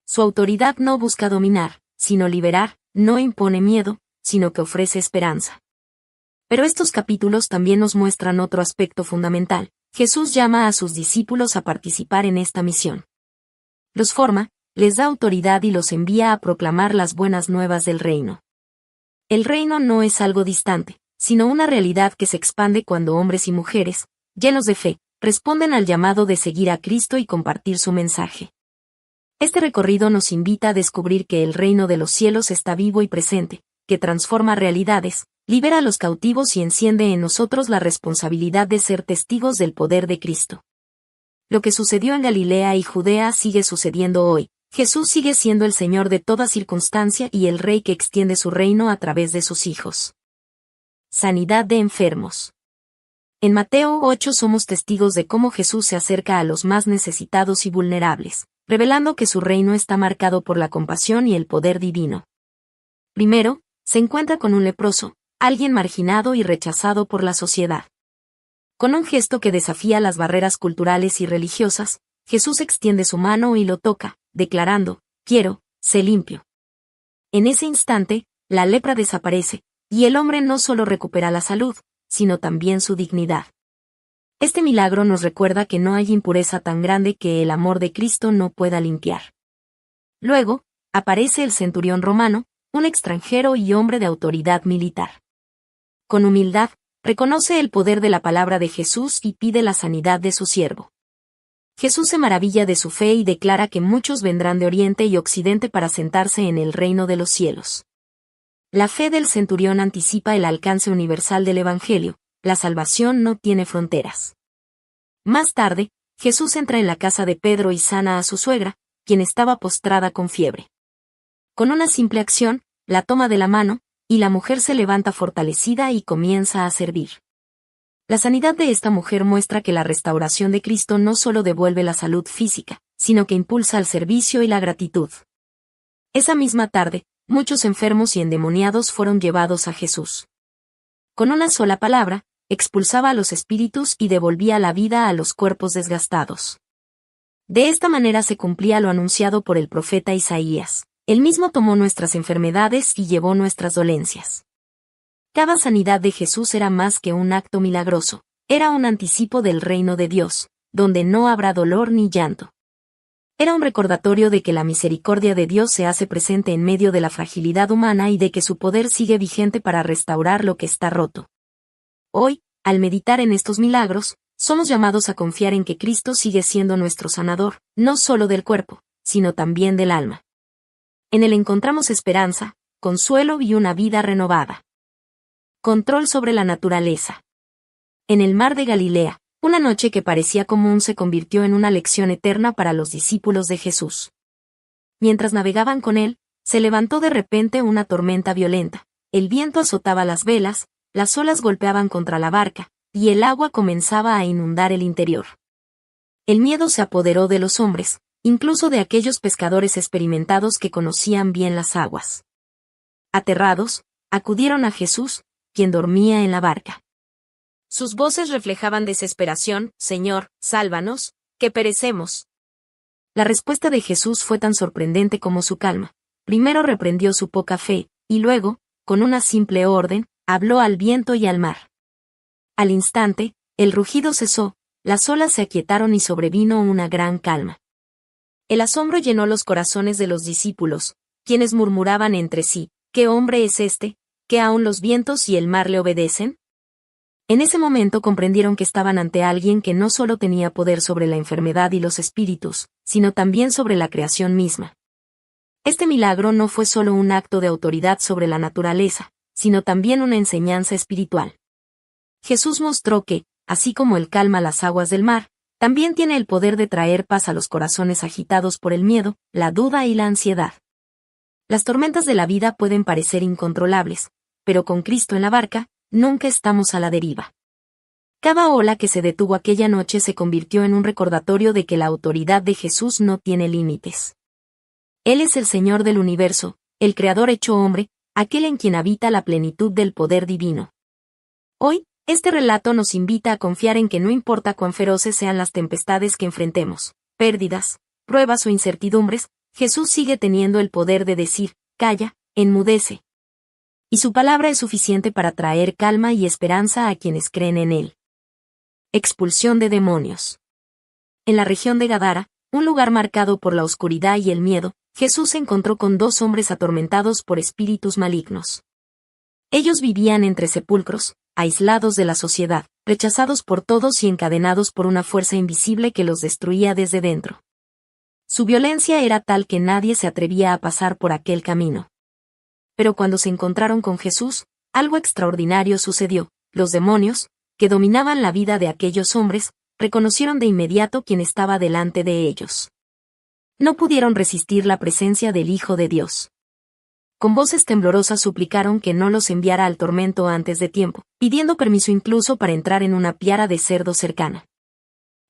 Su autoridad no busca dominar, sino liberar, no impone miedo, sino que ofrece esperanza. Pero estos capítulos también nos muestran otro aspecto fundamental. Jesús llama a sus discípulos a participar en esta misión. Los forma, les da autoridad y los envía a proclamar las buenas nuevas del reino. El reino no es algo distante, sino una realidad que se expande cuando hombres y mujeres, llenos de fe, responden al llamado de seguir a Cristo y compartir su mensaje. Este recorrido nos invita a descubrir que el reino de los cielos está vivo y presente, que transforma realidades, libera a los cautivos y enciende en nosotros la responsabilidad de ser testigos del poder de Cristo. Lo que sucedió en Galilea y Judea sigue sucediendo hoy. Jesús sigue siendo el Señor de toda circunstancia y el Rey que extiende su reino a través de sus hijos. Sanidad de enfermos. En Mateo 8 somos testigos de cómo Jesús se acerca a los más necesitados y vulnerables, revelando que su reino está marcado por la compasión y el poder divino. Primero, se encuentra con un leproso, alguien marginado y rechazado por la sociedad. Con un gesto que desafía las barreras culturales y religiosas, Jesús extiende su mano y lo toca, declarando, «Quiero, sé limpio». En ese instante, la lepra desaparece, y el hombre no solo recupera la salud, sino también su dignidad. Este milagro nos recuerda que no hay impureza tan grande que el amor de Cristo no pueda limpiar. Luego, aparece el centurión romano, un extranjero y hombre de autoridad militar. Con humildad, reconoce el poder de la palabra de Jesús y pide la sanidad de su siervo. Jesús se maravilla de su fe y declara que muchos vendrán de Oriente y Occidente para sentarse en el reino de los cielos. La fe del centurión anticipa el alcance universal del Evangelio, la salvación no tiene fronteras. Más tarde, Jesús entra en la casa de Pedro y sana a su suegra, quien estaba postrada con fiebre. Con una simple acción, la toma de la mano, y la mujer se levanta fortalecida y comienza a servir. La sanidad de esta mujer muestra que la restauración de Cristo no solo devuelve la salud física, sino que impulsa el servicio y la gratitud. Esa misma tarde, muchos enfermos y endemoniados fueron llevados a Jesús. Con una sola palabra, expulsaba a los espíritus y devolvía la vida a los cuerpos desgastados. De esta manera se cumplía lo anunciado por el profeta Isaías. Él mismo tomó nuestras enfermedades y llevó nuestras dolencias. Cada sanidad de Jesús era más que un acto milagroso, era un anticipo del reino de Dios, donde no habrá dolor ni llanto. Era un recordatorio de que la misericordia de Dios se hace presente en medio de la fragilidad humana y de que su poder sigue vigente para restaurar lo que está roto. Hoy, al meditar en estos milagros, somos llamados a confiar en que Cristo sigue siendo nuestro sanador, no solo del cuerpo, sino también del alma. En él encontramos esperanza, consuelo y una vida renovada. Control sobre la naturaleza. En el mar de Galilea, una noche que parecía común se convirtió en una lección eterna para los discípulos de Jesús. Mientras navegaban con él, se levantó de repente una tormenta violenta, el viento azotaba las velas, las olas golpeaban contra la barca, y el agua comenzaba a inundar el interior. El miedo se apoderó de los hombres, incluso de aquellos pescadores experimentados que conocían bien las aguas. Aterrados, acudieron a Jesús, quien dormía en la barca. Sus voces reflejaban desesperación, «Señor, sálvanos, que perecemos». La respuesta de Jesús fue tan sorprendente como su calma. Primero reprendió su poca fe, y luego, con una simple orden, habló al viento y al mar. Al instante, el rugido cesó, las olas se aquietaron y sobrevino una gran calma. El asombro llenó los corazones de los discípulos, quienes murmuraban entre sí, ¿qué hombre es este, que aun los vientos y el mar le obedecen? En ese momento comprendieron que estaban ante alguien que no solo tenía poder sobre la enfermedad y los espíritus, sino también sobre la creación misma. Este milagro no fue solo un acto de autoridad sobre la naturaleza, sino también una enseñanza espiritual. Jesús mostró que, así como Él calma las aguas del mar, también tiene el poder de traer paz a los corazones agitados por el miedo, la duda y la ansiedad. Las tormentas de la vida pueden parecer incontrolables, pero con Cristo en la barca, nunca estamos a la deriva. Cada ola que se detuvo aquella noche se convirtió en un recordatorio de que la autoridad de Jesús no tiene límites. Él es el Señor del universo, el Creador hecho hombre, aquel en quien habita la plenitud del poder divino. Hoy, este relato nos invita a confiar en que no importa cuán feroces sean las tempestades que enfrentemos, pérdidas, pruebas o incertidumbres, Jesús sigue teniendo el poder de decir, calla, enmudece. Y su palabra es suficiente para traer calma y esperanza a quienes creen en Él. Expulsión de demonios. En la región de Gadara, un lugar marcado por la oscuridad y el miedo, Jesús se encontró con 2 hombres atormentados por espíritus malignos. Ellos vivían entre sepulcros, aislados de la sociedad, rechazados por todos y encadenados por una fuerza invisible que los destruía desde dentro. Su violencia era tal que nadie se atrevía a pasar por aquel camino. Pero cuando se encontraron con Jesús, algo extraordinario sucedió. Los demonios, que dominaban la vida de aquellos hombres, reconocieron de inmediato quién estaba delante de ellos. No pudieron resistir la presencia del Hijo de Dios. Con voces temblorosas suplicaron que no los enviara al tormento antes de tiempo, pidiendo permiso incluso para entrar en una piara de cerdo cercana.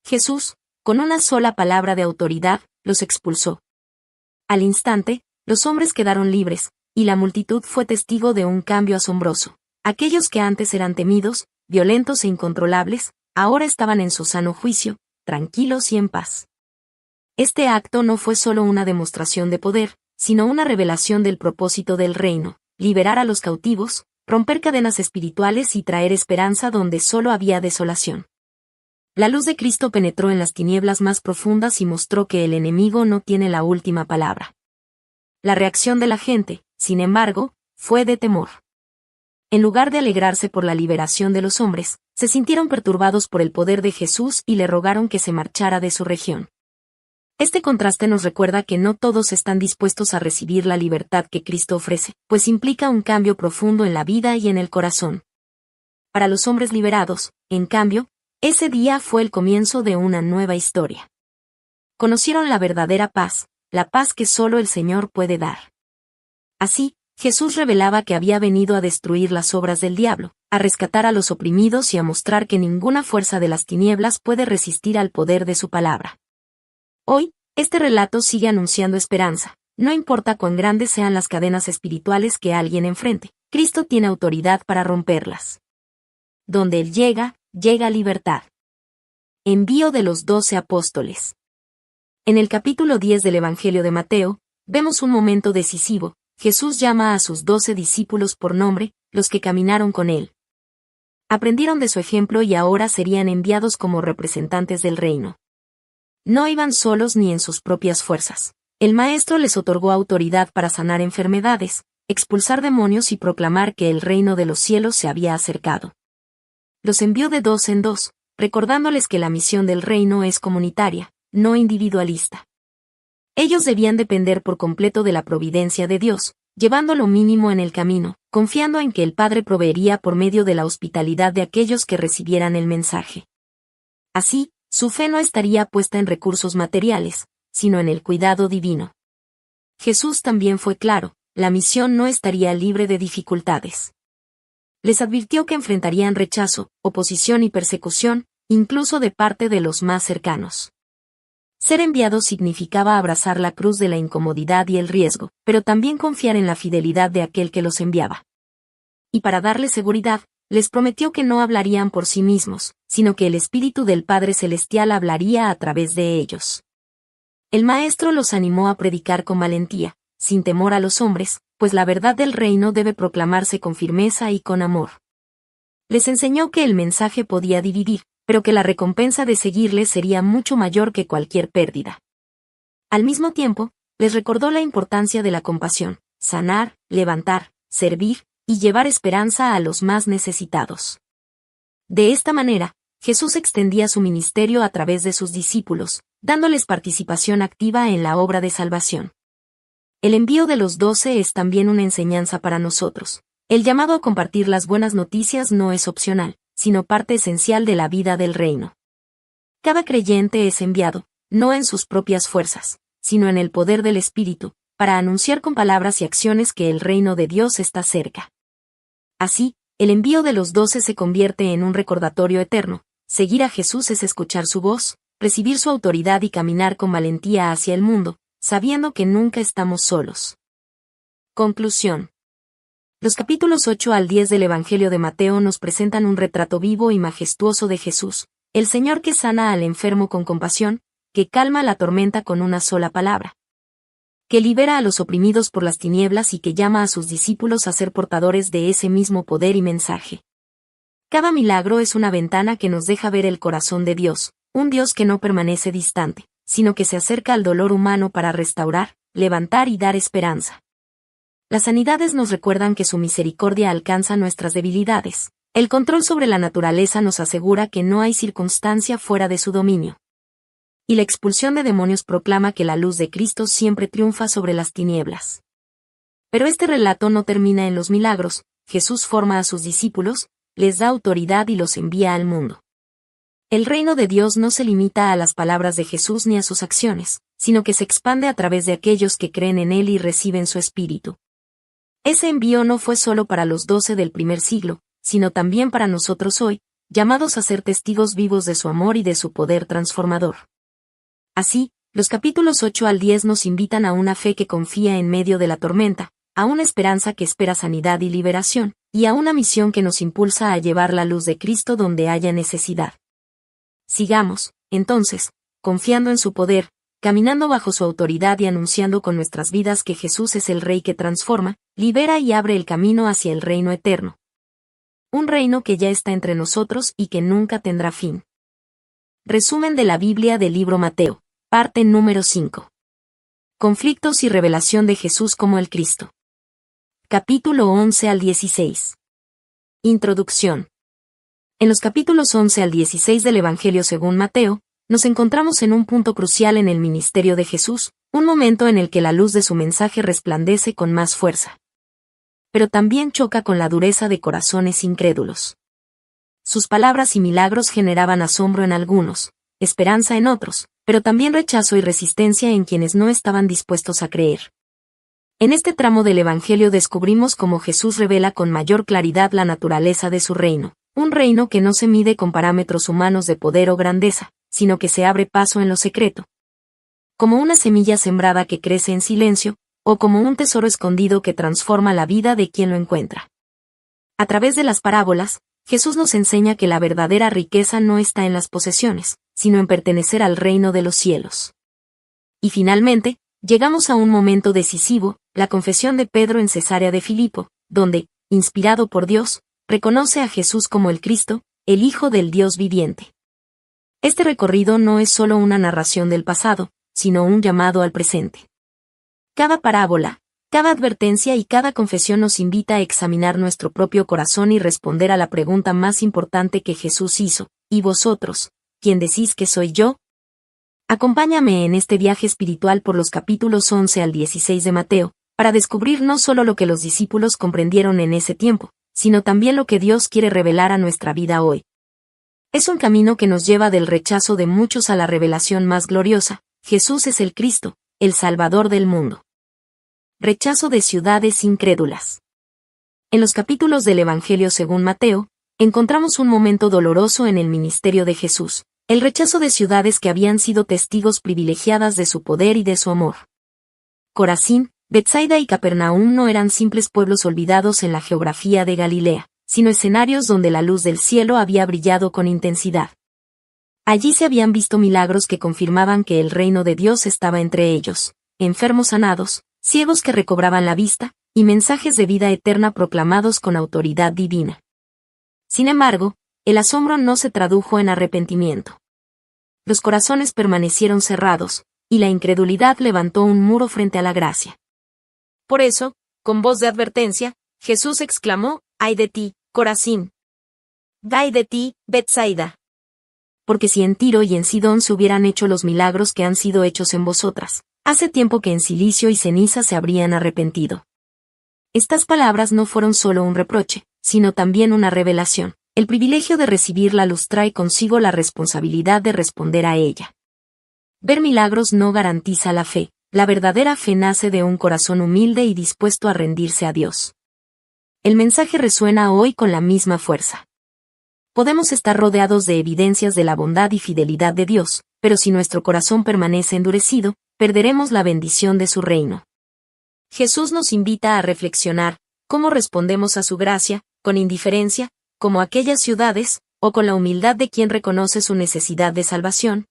Jesús, con una sola palabra de autoridad, los expulsó. Al instante, los hombres quedaron libres, y la multitud fue testigo de un cambio asombroso. Aquellos que antes eran temidos, violentos e incontrolables, ahora estaban en su sano juicio, tranquilos y en paz. Este acto no fue solo una demostración de poder, sino una revelación del propósito del reino, liberar a los cautivos, romper cadenas espirituales y traer esperanza donde solo había desolación. La luz de Cristo penetró en las tinieblas más profundas y mostró que el enemigo no tiene la última palabra. La reacción de la gente, sin embargo, fue de temor. En lugar de alegrarse por la liberación de los hombres, se sintieron perturbados por el poder de Jesús y le rogaron que se marchara de su región. Este contraste nos recuerda que no todos están dispuestos a recibir la libertad que Cristo ofrece, pues implica un cambio profundo en la vida y en el corazón. Para los hombres liberados, en cambio, ese día fue el comienzo de una nueva historia. Conocieron la verdadera paz, la paz que solo el Señor puede dar. Así, Jesús revelaba que había venido a destruir las obras del diablo, a rescatar a los oprimidos y a mostrar que ninguna fuerza de las tinieblas puede resistir al poder de su palabra. Hoy, este relato sigue anunciando esperanza, no importa cuán grandes sean las cadenas espirituales que alguien enfrente, Cristo tiene autoridad para romperlas. Donde Él llega, llega libertad. Envío de los 12 apóstoles. En el capítulo 10 del Evangelio de Mateo, vemos un momento decisivo. Jesús llama a sus 12 discípulos por nombre, los que caminaron con Él. Aprendieron de su ejemplo y ahora serían enviados como representantes del reino. No iban solos ni en sus propias fuerzas. El Maestro les otorgó autoridad para sanar enfermedades, expulsar demonios y proclamar que el reino de los cielos se había acercado. Los envió de 2 en 2, recordándoles que la misión del reino es comunitaria, no individualista. Ellos debían depender por completo de la providencia de Dios, llevando lo mínimo en el camino, confiando en que el Padre proveería por medio de la hospitalidad de aquellos que recibieran el mensaje. Así, su fe no estaría puesta en recursos materiales, sino en el cuidado divino. Jesús también fue claro, la misión no estaría libre de dificultades. Les advirtió que enfrentarían rechazo, oposición y persecución, incluso de parte de los más cercanos. Ser enviados significaba abrazar la cruz de la incomodidad y el riesgo, pero también confiar en la fidelidad de aquel que los enviaba. Y para darles seguridad, les prometió que no hablarían por sí mismos, sino que el Espíritu del Padre Celestial hablaría a través de ellos. El Maestro los animó a predicar con valentía, sin temor a los hombres, pues la verdad del reino debe proclamarse con firmeza y con amor. Les enseñó que el mensaje podía dividir, pero que la recompensa de seguirles sería mucho mayor que cualquier pérdida. Al mismo tiempo, les recordó la importancia de la compasión, sanar, levantar, servir, y llevar esperanza a los más necesitados. De esta manera, Jesús extendía su ministerio a través de sus discípulos, dándoles participación activa en la obra de salvación. El envío de los 12 es también una enseñanza para nosotros. El llamado a compartir las buenas noticias no es opcional, sino parte esencial de la vida del reino. Cada creyente es enviado, no en sus propias fuerzas, sino en el poder del Espíritu, para anunciar con palabras y acciones que el reino de Dios está cerca. Así, el envío de los 12 se convierte en un recordatorio eterno. Seguir a Jesús es escuchar su voz, recibir su autoridad y caminar con valentía hacia el mundo, sabiendo que nunca estamos solos. Conclusión. Los capítulos 8 al 10 del Evangelio de Mateo nos presentan un retrato vivo y majestuoso de Jesús, el Señor que sana al enfermo con compasión, que calma la tormenta con una sola palabra, que libera a los oprimidos por las tinieblas y que llama a sus discípulos a ser portadores de ese mismo poder y mensaje. Cada milagro es una ventana que nos deja ver el corazón de Dios, un Dios que no permanece distante, sino que se acerca al dolor humano para restaurar, levantar y dar esperanza. Las sanidades nos recuerdan que su misericordia alcanza nuestras debilidades. El control sobre la naturaleza nos asegura que no hay circunstancia fuera de su dominio. Y la expulsión de demonios proclama que la luz de Cristo siempre triunfa sobre las tinieblas. Pero este relato no termina en los milagros. Jesús forma a sus discípulos, les da autoridad y los envía al mundo. El reino de Dios no se limita a las palabras de Jesús ni a sus acciones, sino que se expande a través de aquellos que creen en Él y reciben su espíritu. Ese envío no fue solo para los 12 del primer siglo, sino también para nosotros hoy, llamados a ser testigos vivos de su amor y de su poder transformador. Así, los capítulos 8 al 10 nos invitan a una fe que confía en medio de la tormenta, a una esperanza que espera sanidad y liberación, y a una misión que nos impulsa a llevar la luz de Cristo donde haya necesidad. Sigamos, entonces, confiando en su poder, caminando bajo su autoridad y anunciando con nuestras vidas que Jesús es el Rey que transforma, libera y abre el camino hacia el reino eterno. Un reino que ya está entre nosotros y que nunca tendrá fin. Resumen de la Biblia del libro Mateo, parte número 5. Conflictos y revelación de Jesús como el Cristo. Capítulo 11 al 16. Introducción. En los capítulos 11 al 16 del Evangelio según Mateo, nos encontramos en un punto crucial en el ministerio de Jesús, un momento en el que la luz de su mensaje resplandece con más fuerza. Pero también choca con la dureza de corazones incrédulos. Sus palabras y milagros generaban asombro en algunos, esperanza en otros, pero también rechazo y resistencia en quienes no estaban dispuestos a creer. En este tramo del Evangelio descubrimos cómo Jesús revela con mayor claridad la naturaleza de su reino, un reino que no se mide con parámetros humanos de poder o grandeza, sino que se abre paso en lo secreto. Como una semilla sembrada que crece en silencio, o como un tesoro escondido que transforma la vida de quien lo encuentra. A través de las parábolas, Jesús nos enseña que la verdadera riqueza no está en las posesiones, sino en pertenecer al reino de los cielos. Y finalmente, llegamos a un momento decisivo, la confesión de Pedro en Cesarea de Filipo, donde, inspirado por Dios, reconoce a Jesús como el Cristo, el Hijo del Dios viviente. Este recorrido no es solo una narración del pasado, sino un llamado al presente. Cada parábola, cada advertencia y cada confesión nos invita a examinar nuestro propio corazón y responder a la pregunta más importante que Jesús hizo: ¿y vosotros, quién decís que soy yo? Acompáñame en este viaje espiritual por los capítulos 11 al 16 de Mateo, para descubrir no solo lo que los discípulos comprendieron en ese tiempo, sino también lo que Dios quiere revelar a nuestra vida hoy. Es un camino que nos lleva del rechazo de muchos a la revelación más gloriosa: Jesús es el Cristo, el Salvador del mundo. Rechazo de ciudades incrédulas. En los capítulos del Evangelio según Mateo, encontramos un momento doloroso en el ministerio de Jesús, el rechazo de ciudades que habían sido testigos privilegiadas de su poder y de su amor. Corazín, Betsaida y Capernaum no eran simples pueblos olvidados en la geografía de Galilea, sino escenarios donde la luz del cielo había brillado con intensidad. Allí se habían visto milagros que confirmaban que el reino de Dios estaba entre ellos: enfermos sanados, ciegos que recobraban la vista, y mensajes de vida eterna proclamados con autoridad divina. Sin embargo, el asombro no se tradujo en arrepentimiento. Los corazones permanecieron cerrados, y la incredulidad levantó un muro frente a la gracia. Por eso, con voz de advertencia, Jesús exclamó: «¡Ay de ti, Corazín! ¡Ay de ti, Betsaida! Porque si en Tiro y en Sidón se hubieran hecho los milagros que han sido hechos en vosotras, hace tiempo que en cilicio y ceniza se habrían arrepentido». Estas palabras no fueron solo un reproche, sino también una revelación. El privilegio de recibir la luz trae consigo la responsabilidad de responder a ella. Ver milagros no garantiza la fe. La verdadera fe nace de un corazón humilde y dispuesto a rendirse a Dios. El mensaje resuena hoy con la misma fuerza. Podemos estar rodeados de evidencias de la bondad y fidelidad de Dios, pero si nuestro corazón permanece endurecido, perderemos la bendición de su reino. Jesús nos invita a reflexionar: ¿cómo respondemos a su gracia, con indiferencia, como aquellas ciudades, o con la humildad de quien reconoce su necesidad de salvación?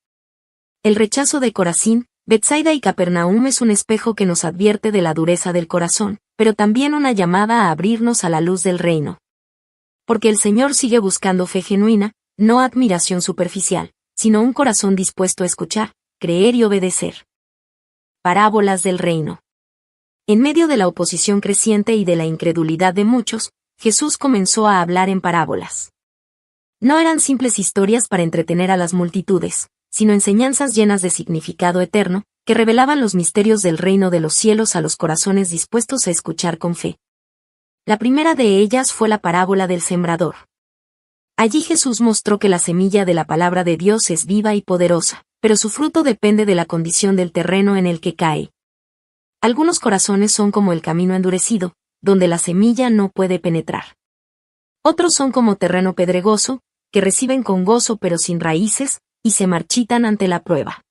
El rechazo de Corazín, Betsaida y Capernaum es un espejo que nos advierte de la dureza del corazón, pero también una llamada a abrirnos a la luz del reino. Porque el Señor sigue buscando fe genuina, no admiración superficial, sino un corazón dispuesto a escuchar, creer y obedecer. Parábolas del reino. En medio de la oposición creciente y de la incredulidad de muchos, Jesús comenzó a hablar en parábolas. No eran simples historias para entretener a las multitudes, sino enseñanzas llenas de significado eterno, que revelaban los misterios del reino de los cielos a los corazones dispuestos a escuchar con fe. La primera de ellas fue la parábola del sembrador. Allí Jesús mostró que la semilla de la palabra de Dios es viva y poderosa, pero su fruto depende de la condición del terreno en el que cae. Algunos corazones son como el camino endurecido, donde la semilla no puede penetrar. Otros son como terreno pedregoso, que reciben con gozo pero sin raíces, y se marchitan ante la prueba.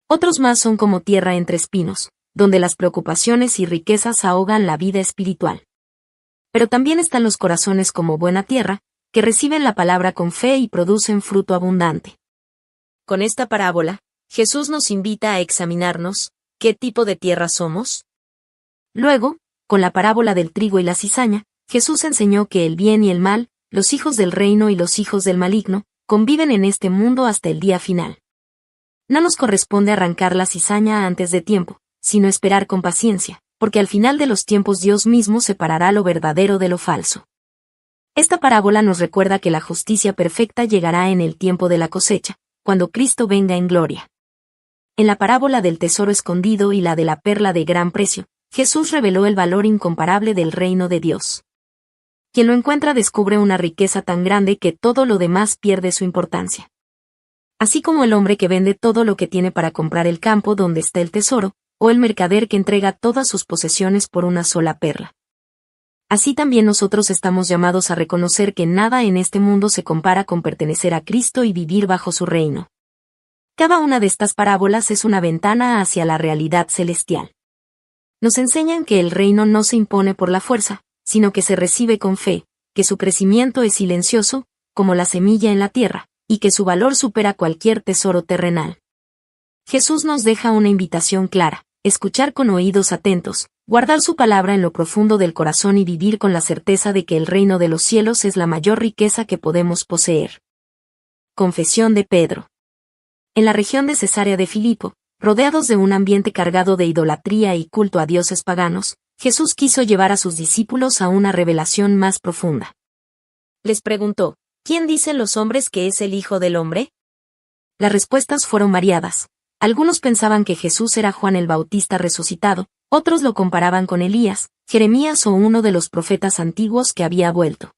Otros más son como tierra entre espinos, donde las preocupaciones y riquezas ahogan la vida espiritual. Pero también están los corazones como buena tierra, que reciben la palabra con fe y producen fruto abundante. Con esta parábola, Jesús nos invita a examinarnos: ¿qué tipo de tierra somos? Luego, con la parábola del trigo y la cizaña, Jesús enseñó que el bien y el mal, los hijos del reino y los hijos del maligno, conviven en este mundo hasta el día final. No nos corresponde arrancar la cizaña antes de tiempo, sino esperar con paciencia, porque al final de los tiempos Dios mismo separará lo verdadero de lo falso. Esta parábola nos recuerda que la justicia perfecta llegará en el tiempo de la cosecha, cuando Cristo venga en gloria. En la parábola del tesoro escondido y la de la perla de gran precio, Jesús reveló el valor incomparable del reino de Dios. Quien lo encuentra descubre una riqueza tan grande que todo lo demás pierde su importancia. Así como el hombre que vende todo lo que tiene para comprar el campo donde está el tesoro, o el mercader que entrega todas sus posesiones por una sola perla. Así también nosotros estamos llamados a reconocer que nada en este mundo se compara con pertenecer a Cristo y vivir bajo su reino. Cada una de estas parábolas es una ventana hacia la realidad celestial. Nos enseñan que el reino no se impone por la fuerza, sino que se recibe con fe, que su crecimiento es silencioso, como la semilla en la tierra, y que su valor supera cualquier tesoro terrenal. Jesús nos deja una invitación clara: escuchar con oídos atentos, guardar su palabra en lo profundo del corazón y vivir con la certeza de que el reino de los cielos es la mayor riqueza que podemos poseer. Confesión de Pedro. En la región de Cesarea de Filipo, rodeados de un ambiente cargado de idolatría y culto a dioses paganos, Jesús quiso llevar a sus discípulos a una revelación más profunda. Les preguntó: ¿quién dicen los hombres que es el Hijo del Hombre? Las respuestas fueron variadas. Algunos pensaban que Jesús era Juan el Bautista resucitado, otros lo comparaban con Elías, Jeremías o uno de los profetas antiguos que había vuelto.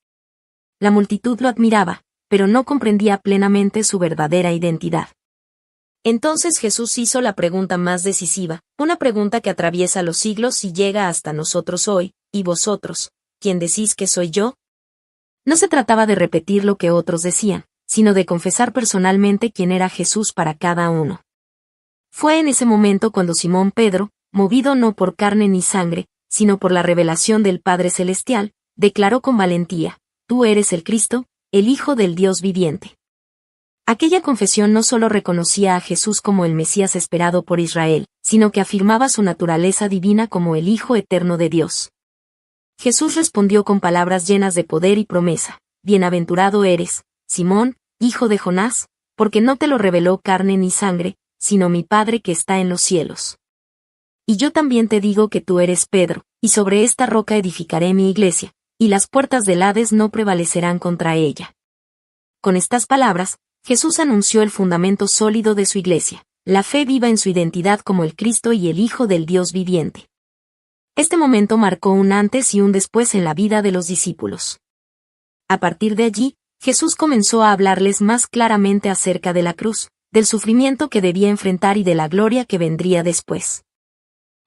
La multitud lo admiraba, pero no comprendía plenamente su verdadera identidad. Entonces Jesús hizo la pregunta más decisiva, una pregunta que atraviesa los siglos y llega hasta nosotros hoy: ¿y vosotros, quién decís que soy yo? No se trataba de repetir lo que otros decían, sino de confesar personalmente quién era Jesús para cada uno. Fue en ese momento cuando Simón Pedro, movido no por carne ni sangre, sino por la revelación del Padre Celestial, declaró con valentía: «Tú eres el Cristo, el Hijo del Dios viviente». Aquella confesión no solo reconocía a Jesús como el Mesías esperado por Israel, sino que afirmaba su naturaleza divina como el Hijo eterno de Dios. Jesús respondió con palabras llenas de poder y promesa: «Bienaventurado eres, Simón, hijo de Jonás, porque no te lo reveló carne ni sangre, sino mi Padre que está en los cielos. Y yo también te digo que tú eres Pedro, y sobre esta roca edificaré mi iglesia, y las puertas del Hades no prevalecerán contra ella. Con estas palabras, Jesús anunció el fundamento sólido de su iglesia, la fe viva en su identidad como el Cristo y el Hijo del Dios viviente. Este momento marcó un antes y un después en la vida de los discípulos. A partir de allí, Jesús comenzó a hablarles más claramente acerca de la cruz, del sufrimiento que debía enfrentar y de la gloria que vendría después.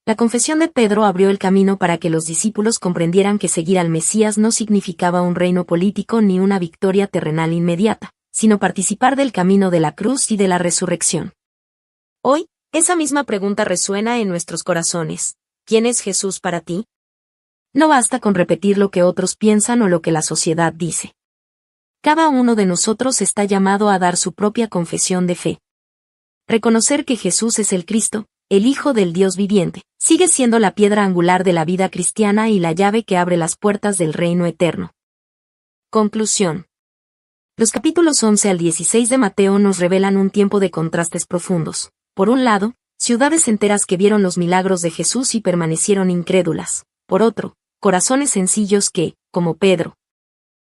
La confesión de Pedro abrió el camino para que los discípulos comprendieran que seguir al Mesías no significaba un reino político ni una victoria terrenal inmediata, sino participar del camino de la cruz y de la resurrección. Hoy, esa misma pregunta resuena en nuestros corazones. ¿Quién es Jesús para ti? No basta con repetir lo que otros piensan o lo que la sociedad dice. Cada uno de nosotros está llamado a dar su propia confesión de fe. Reconocer que Jesús es el Cristo, el Hijo del Dios viviente, sigue siendo la piedra angular de la vida cristiana y la llave que abre las puertas del reino eterno. Conclusión. Los capítulos 11 al 16 de Mateo nos revelan un tiempo de contrastes profundos. Por un lado, ciudades enteras que vieron los milagros de Jesús y permanecieron incrédulas. Por otro, corazones sencillos que, como Pedro,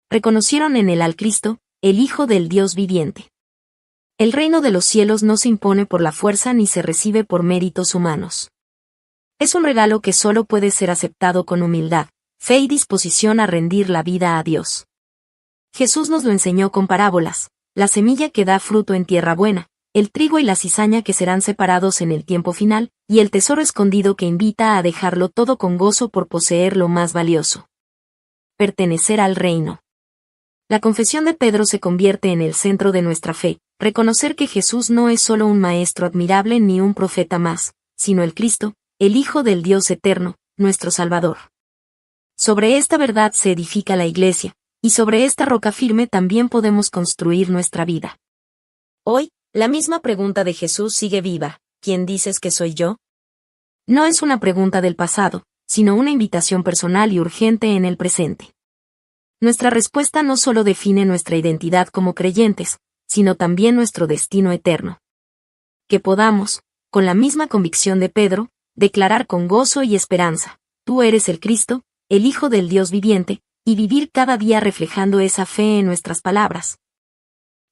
reconocieron en él al Cristo, el Hijo del Dios viviente. El reino de los cielos no se impone por la fuerza ni se recibe por méritos humanos. Es un regalo que solo puede ser aceptado con humildad, fe y disposición a rendir la vida a Dios. Jesús nos lo enseñó con parábolas: la semilla que da fruto en tierra buena, el trigo y la cizaña que serán separados en el tiempo final, y el tesoro escondido que invita a dejarlo todo con gozo por poseer lo más valioso: pertenecer al reino. La confesión de Pedro se convierte en el centro de nuestra fe, reconocer que Jesús no es solo un maestro admirable ni un profeta más, sino el Cristo, el Hijo del Dios eterno, nuestro Salvador. Sobre esta verdad se edifica la Iglesia, y sobre esta roca firme también podemos construir nuestra vida. Hoy, la misma pregunta de Jesús sigue viva: ¿quién dices que soy yo? No es una pregunta del pasado, sino una invitación personal y urgente en el presente. Nuestra respuesta no solo define nuestra identidad como creyentes, sino también nuestro destino eterno. Que podamos, con la misma convicción de Pedro, declarar con gozo y esperanza: tú eres el Cristo, el Hijo del Dios viviente, y vivir cada día reflejando esa fe en nuestras palabras,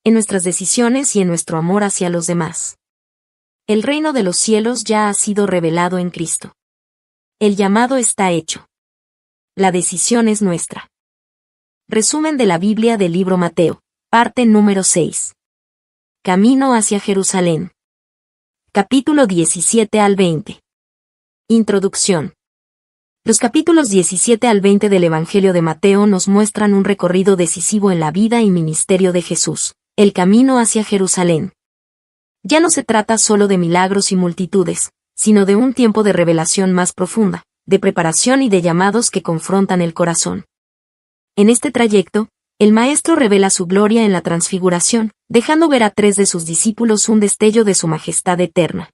en nuestras decisiones y en nuestro amor hacia los demás. El reino de los cielos ya ha sido revelado en Cristo. El llamado está hecho. La decisión es nuestra. Resumen de la Biblia del libro Mateo, parte número 6. Camino hacia Jerusalén. Capítulo 17 al 20. Introducción. Los capítulos 17 al 20 del Evangelio de Mateo nos muestran un recorrido decisivo en la vida y ministerio de Jesús, el camino hacia Jerusalén. Ya no se trata solo de milagros y multitudes, sino de un tiempo de revelación más profunda, de preparación y de llamados que confrontan el corazón. En este trayecto, el Maestro revela su gloria en la transfiguración, dejando ver a 3 de sus discípulos un destello de su majestad eterna.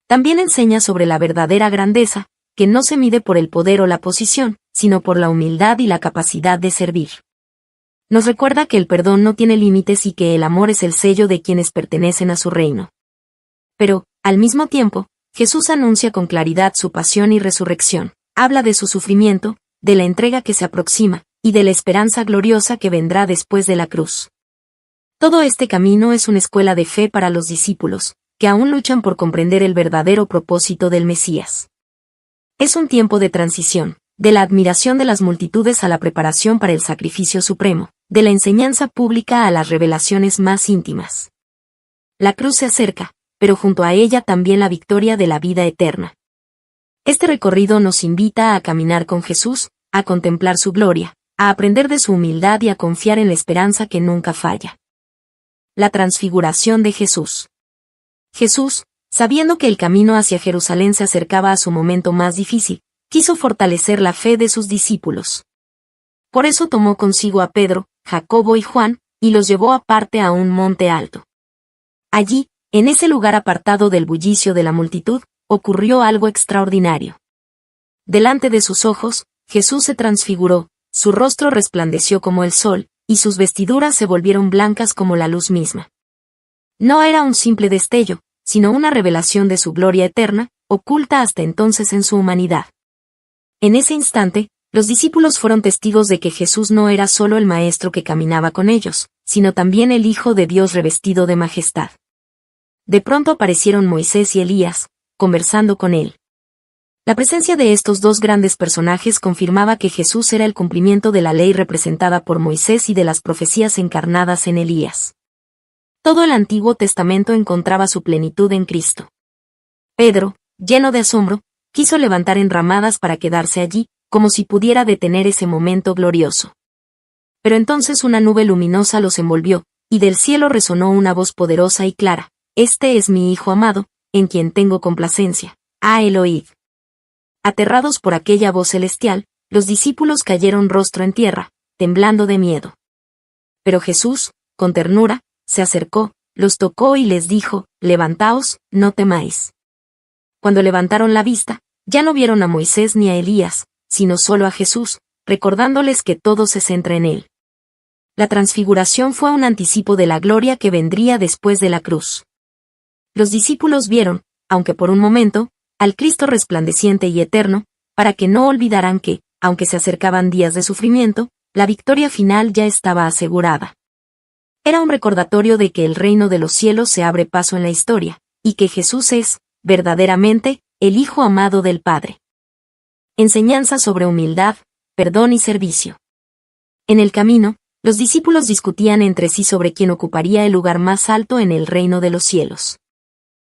También enseña sobre la verdadera grandeza, que no se mide por el poder o la posición, sino por la humildad y la capacidad de servir. Nos recuerda que el perdón no tiene límites y que el amor es el sello de quienes pertenecen a su reino. Pero, al mismo tiempo, Jesús anuncia con claridad su pasión y resurrección, habla de su sufrimiento, de la entrega que se aproxima, y de la esperanza gloriosa que vendrá después de la cruz. Todo este camino es una escuela de fe para los discípulos, que aún luchan por comprender el verdadero propósito del Mesías. Es un tiempo de transición, de la admiración de las multitudes a la preparación para el sacrificio supremo, de la enseñanza pública a las revelaciones más íntimas. La cruz se acerca, pero junto a ella también la victoria de la vida eterna. Este recorrido nos invita a caminar con Jesús, a contemplar su gloria, a aprender de su humildad y a confiar en la esperanza que nunca falla. La transfiguración de Jesús. Jesús, sabiendo que el camino hacia Jerusalén se acercaba a su momento más difícil, quiso fortalecer la fe de sus discípulos. Por eso tomó consigo a Pedro, Jacobo y Juan, y los llevó aparte a un monte alto. Allí, en ese lugar apartado del bullicio de la multitud, ocurrió algo extraordinario. Delante de sus ojos, Jesús se transfiguró, su rostro resplandeció como el sol, y sus vestiduras se volvieron blancas como la luz misma. No era un simple destello, sino una revelación de su gloria eterna, oculta hasta entonces en su humanidad. En ese instante, los discípulos fueron testigos de que Jesús no era solo el Maestro que caminaba con ellos, sino también el Hijo de Dios revestido de majestad. De pronto aparecieron Moisés y Elías, conversando con él. La presencia de estos dos grandes personajes confirmaba que Jesús era el cumplimiento de la ley representada por Moisés y de las profecías encarnadas en Elías. Todo el Antiguo Testamento encontraba su plenitud en Cristo. Pedro, lleno de asombro, quiso levantar enramadas para quedarse allí, como si pudiera detener ese momento glorioso. Pero entonces una nube luminosa los envolvió, y del cielo resonó una voz poderosa y clara: «Este es mi Hijo amado, en quien tengo complacencia. Él oíd». Aterrados por aquella voz celestial, los discípulos cayeron rostro en tierra, temblando de miedo. Pero Jesús, con ternura, se acercó, los tocó y les dijo: «Levantaos, no temáis». Cuando levantaron la vista, ya no vieron a Moisés ni a Elías, sino solo a Jesús, recordándoles que todo se centra en él. La transfiguración fue un anticipo de la gloria que vendría después de la cruz. Los discípulos vieron, aunque por un momento, al Cristo resplandeciente y eterno, para que no olvidaran que, aunque se acercaban días de sufrimiento, la victoria final ya estaba asegurada. Era un recordatorio de que el reino de los cielos se abre paso en la historia, y que Jesús es, verdaderamente, el Hijo amado del Padre. Enseñanza sobre humildad, perdón y servicio. En el camino, los discípulos discutían entre sí sobre quién ocuparía el lugar más alto en el reino de los cielos.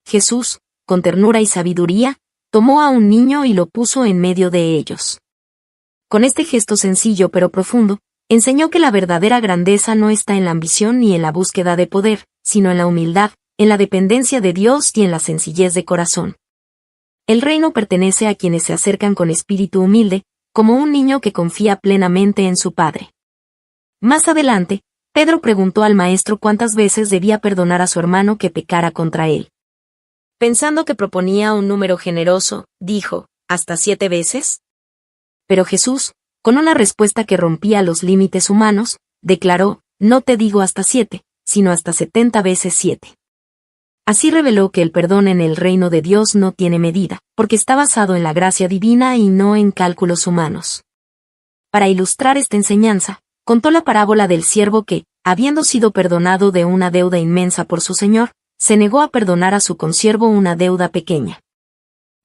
Jesús, con ternura y sabiduría, tomó a un niño y lo puso en medio de ellos. Con este gesto sencillo pero profundo, enseñó que la verdadera grandeza no está en la ambición ni en la búsqueda de poder, sino en la humildad, en la dependencia de Dios y en la sencillez de corazón. El reino pertenece a quienes se acercan con espíritu humilde, como un niño que confía plenamente en su padre. Más adelante, Pedro preguntó al maestro cuántas veces debía perdonar a su hermano que pecara contra él. Pensando que proponía un número generoso, dijo: ¿hasta 7 veces? Pero Jesús, con una respuesta que rompía los límites humanos, declaró: no te digo hasta 7, sino hasta 70 veces 7. Así reveló que el perdón en el reino de Dios no tiene medida, porque está basado en la gracia divina y no en cálculos humanos. Para ilustrar esta enseñanza, contó la parábola del siervo que, habiendo sido perdonado de una deuda inmensa por su señor, se negó a perdonar a su consiervo una deuda pequeña.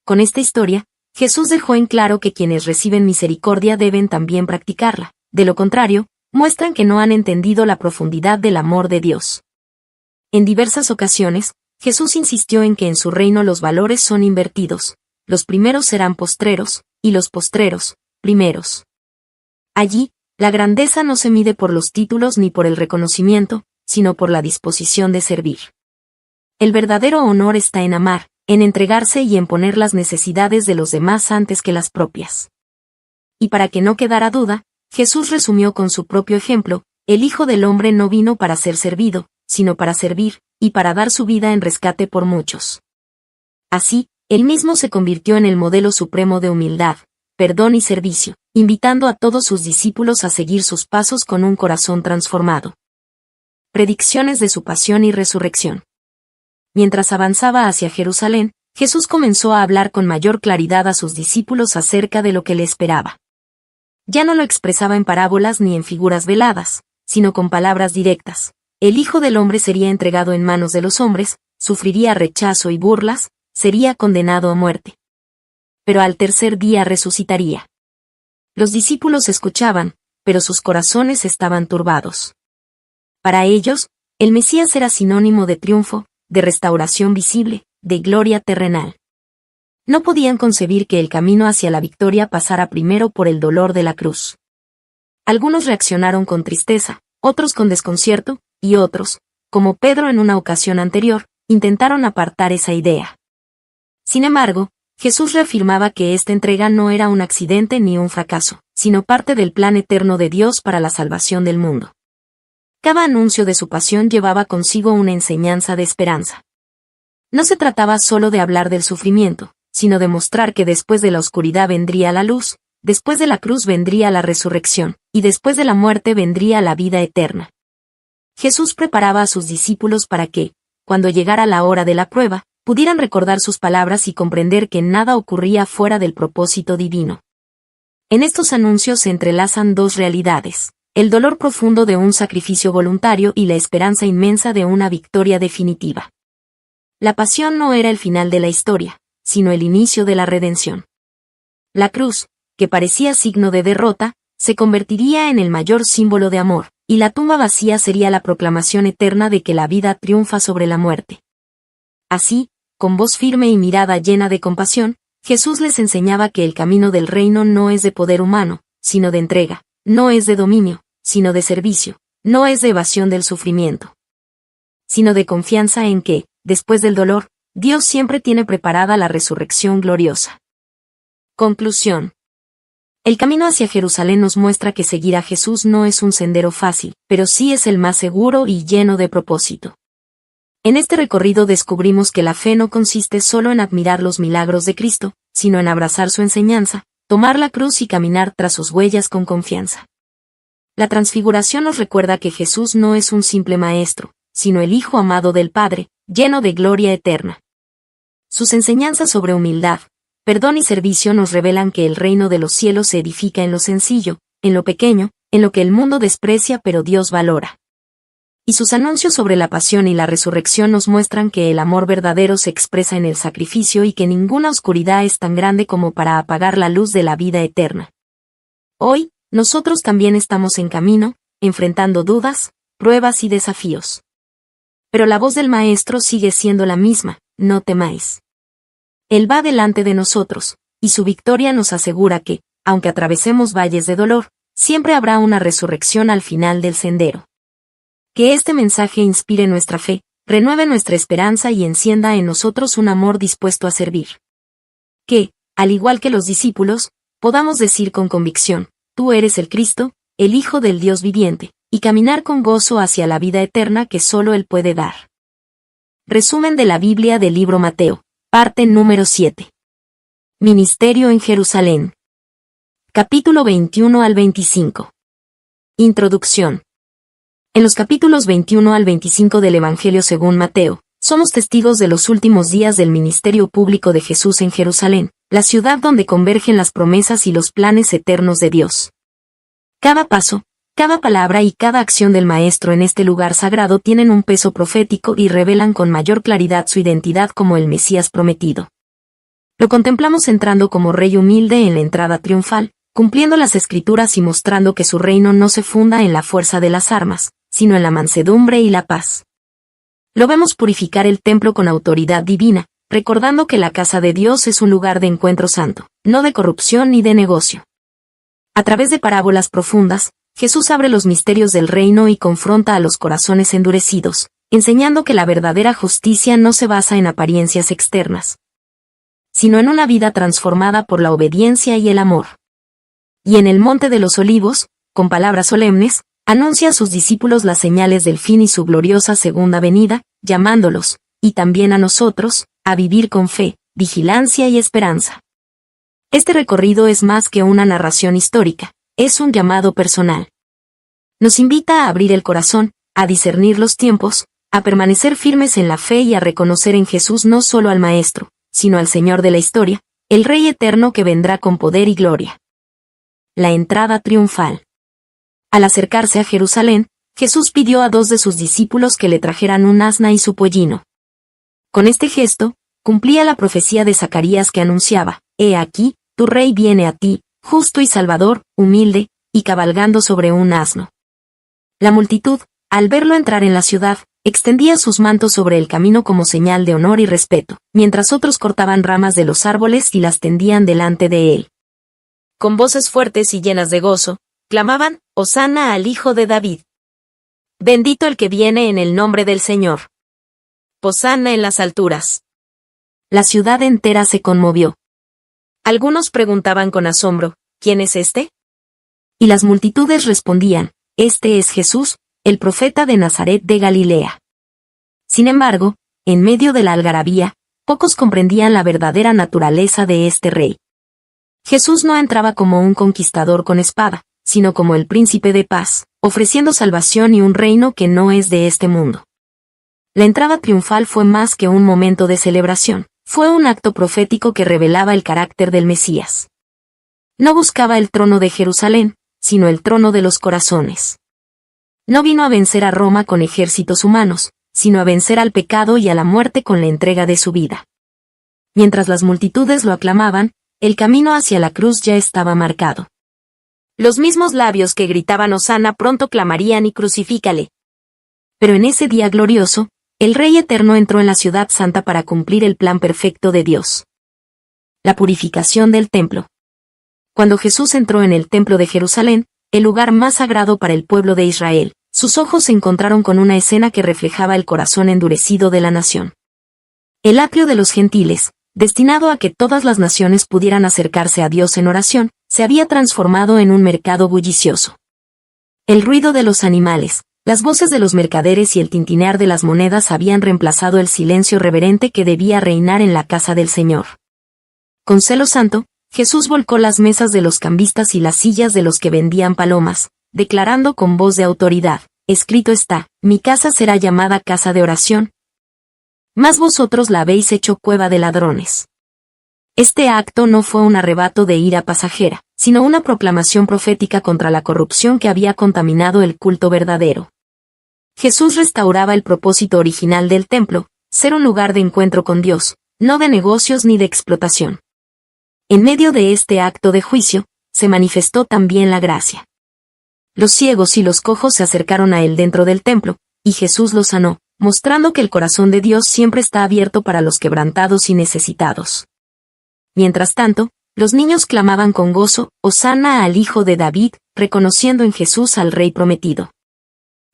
Con esta historia, Jesús dejó en claro que quienes reciben misericordia deben también practicarla, de lo contrario, muestran que no han entendido la profundidad del amor de Dios. En diversas ocasiones, Jesús insistió en que en su reino los valores son invertidos, los primeros serán postreros, y los postreros, primeros. Allí, la grandeza no se mide por los títulos ni por el reconocimiento, sino por la disposición de servir. El verdadero honor está en amar, en entregarse y en poner las necesidades de los demás antes que las propias. Y para que no quedara duda, Jesús resumió con su propio ejemplo: el Hijo del Hombre no vino para ser servido, sino para servir, y para dar su vida en rescate por muchos. Así, él mismo se convirtió en el modelo supremo de humildad, perdón y servicio, invitando a todos sus discípulos a seguir sus pasos con un corazón transformado. Predicciones de su pasión y resurrección. Mientras avanzaba hacia Jerusalén, Jesús comenzó a hablar con mayor claridad a sus discípulos acerca de lo que le esperaba. Ya no lo expresaba en parábolas ni en figuras veladas, sino con palabras directas. El Hijo del Hombre sería entregado en manos de los hombres, sufriría rechazo y burlas, sería condenado a muerte. Pero al tercer día resucitaría. Los discípulos escuchaban, pero sus corazones estaban turbados. Para ellos, el Mesías era sinónimo de triunfo, de restauración visible, de gloria terrenal. No podían concebir que el camino hacia la victoria pasara primero por el dolor de la cruz. Algunos reaccionaron con tristeza, otros con desconcierto, y otros, como Pedro en una ocasión anterior, intentaron apartar esa idea. Sin embargo, Jesús reafirmaba que esta entrega no era un accidente ni un fracaso, sino parte del plan eterno de Dios para la salvación del mundo. Cada anuncio de su pasión llevaba consigo una enseñanza de esperanza. No se trataba solo de hablar del sufrimiento, sino de mostrar que después de la oscuridad vendría la luz, después de la cruz vendría la resurrección, y después de la muerte vendría la vida eterna. Jesús preparaba a sus discípulos para que, cuando llegara la hora de la prueba, pudieran recordar sus palabras y comprender que nada ocurría fuera del propósito divino. En estos anuncios se entrelazan dos realidades: el dolor profundo de un sacrificio voluntario y la esperanza inmensa de una victoria definitiva. La pasión no era el final de la historia, sino el inicio de la redención. La cruz, que parecía signo de derrota, se convertiría en el mayor símbolo de amor, y la tumba vacía sería la proclamación eterna de que la vida triunfa sobre la muerte. Así, con voz firme y mirada llena de compasión, Jesús les enseñaba que el camino del reino no es de poder humano, sino de entrega, no es de dominio, sino de servicio, no es de evasión del sufrimiento, sino de confianza en que, después del dolor, Dios siempre tiene preparada la resurrección gloriosa. Conclusión. El camino hacia Jerusalén nos muestra que seguir a Jesús no es un sendero fácil, pero sí es el más seguro y lleno de propósito. En este recorrido descubrimos que la fe no consiste solo en admirar los milagros de Cristo, sino en abrazar su enseñanza, tomar la cruz y caminar tras sus huellas con confianza. La transfiguración nos recuerda que Jesús no es un simple maestro, sino el Hijo amado del Padre, lleno de gloria eterna. Sus enseñanzas sobre humildad, perdón y servicio nos revelan que el reino de los cielos se edifica en lo sencillo, en lo pequeño, en lo que el mundo desprecia pero Dios valora. Y sus anuncios sobre la pasión y la resurrección nos muestran que el amor verdadero se expresa en el sacrificio y que ninguna oscuridad es tan grande como para apagar la luz de la vida eterna. Hoy, nosotros también estamos en camino, enfrentando dudas, pruebas y desafíos. Pero la voz del Maestro sigue siendo la misma: no temáis. Él va delante de nosotros, y su victoria nos asegura que, aunque atravesemos valles de dolor, siempre habrá una resurrección al final del sendero. Que este mensaje inspire nuestra fe, renueve nuestra esperanza y encienda en nosotros un amor dispuesto a servir. Que, al igual que los discípulos, podamos decir con convicción: tú eres el Cristo, el Hijo del Dios viviente, y caminar con gozo hacia la vida eterna que solo Él puede dar. Resumen de la Biblia del libro Mateo, parte número 7. Ministerio en Jerusalén. Capítulo 21 al 25. Introducción. En los capítulos 21 al 25 del Evangelio según Mateo, somos testigos de los últimos días del ministerio público de Jesús en Jerusalén, la ciudad donde convergen las promesas y los planes eternos de Dios. Cada paso, cada palabra y cada acción del Maestro en este lugar sagrado tienen un peso profético y revelan con mayor claridad su identidad como el Mesías prometido. Lo contemplamos entrando como rey humilde en la entrada triunfal, cumpliendo las Escrituras y mostrando que su reino no se funda en la fuerza de las armas, sino en la mansedumbre y la paz. Lo vemos purificar el templo con autoridad divina, recordando que la casa de Dios es un lugar de encuentro santo, no de corrupción ni de negocio. A través de parábolas profundas, Jesús abre los misterios del reino y confronta a los corazones endurecidos, enseñando que la verdadera justicia no se basa en apariencias externas, sino en una vida transformada por la obediencia y el amor. Y en el Monte de los Olivos, con palabras solemnes, anuncia a sus discípulos las señales del fin y su gloriosa segunda venida, llamándolos, y también a nosotros, a vivir con fe, vigilancia y esperanza. Este recorrido es más que una narración histórica, es un llamado personal. Nos invita a abrir el corazón, a discernir los tiempos, a permanecer firmes en la fe y a reconocer en Jesús no solo al Maestro, sino al Señor de la historia, el Rey eterno que vendrá con poder y gloria. La entrada triunfal. Al acercarse a Jerusalén, Jesús pidió a 2 de sus discípulos que le trajeran un asna y su pollino. Con este gesto, cumplía la profecía de Zacarías que anunciaba: «He aquí, tu rey viene a ti, justo y salvador, humilde, y cabalgando sobre un asno». La multitud, al verlo entrar en la ciudad, extendía sus mantos sobre el camino como señal de honor y respeto, mientras otros cortaban ramas de los árboles y las tendían delante de él. Con voces fuertes y llenas de gozo, clamaban: «Hosana al Hijo de David. Bendito el que viene en el nombre del Señor. Hosana en las alturas». La ciudad entera se conmovió. Algunos preguntaban con asombro: ¿quién es este? Y las multitudes respondían: este es Jesús, el profeta de Nazaret de Galilea. Sin embargo, en medio de la algarabía, pocos comprendían la verdadera naturaleza de este rey. Jesús no entraba como un conquistador con espada, sino como el príncipe de paz, ofreciendo salvación y un reino que no es de este mundo. La entrada triunfal fue más que un momento de celebración, fue un acto profético que revelaba el carácter del Mesías. No buscaba el trono de Jerusalén, sino el trono de los corazones. No vino a vencer a Roma con ejércitos humanos, sino a vencer al pecado y a la muerte con la entrega de su vida. Mientras las multitudes lo aclamaban, el camino hacia la cruz ya estaba marcado. Los mismos labios que gritaban Hosana pronto clamarían y crucifícale. Pero en ese día glorioso, el Rey Eterno entró en la ciudad santa para cumplir el plan perfecto de Dios. La purificación del templo. Cuando Jesús entró en el templo de Jerusalén, el lugar más sagrado para el pueblo de Israel, sus ojos se encontraron con una escena que reflejaba el corazón endurecido de la nación. El atrio de los gentiles, destinado a que todas las naciones pudieran acercarse a Dios en oración, se había transformado en un mercado bullicioso. El ruido de los animales, las voces de los mercaderes y el tintinear de las monedas habían reemplazado el silencio reverente que debía reinar en la casa del Señor. Con celo santo, Jesús volcó las mesas de los cambistas y las sillas de los que vendían palomas, declarando con voz de autoridad: escrito está, mi casa será llamada casa de oración, mas vosotros la habéis hecho cueva de ladrones. Este acto no fue un arrebato de ira pasajera, sino una proclamación profética contra la corrupción que había contaminado el culto verdadero. Jesús restauraba el propósito original del templo, ser un lugar de encuentro con Dios, no de negocios ni de explotación. En medio de este acto de juicio, se manifestó también la gracia. Los ciegos y los cojos se acercaron a él dentro del templo, y Jesús los sanó, mostrando que el corazón de Dios siempre está abierto para los quebrantados y necesitados. Mientras tanto, los niños clamaban con gozo, Hosana al Hijo de David, reconociendo en Jesús al Rey prometido.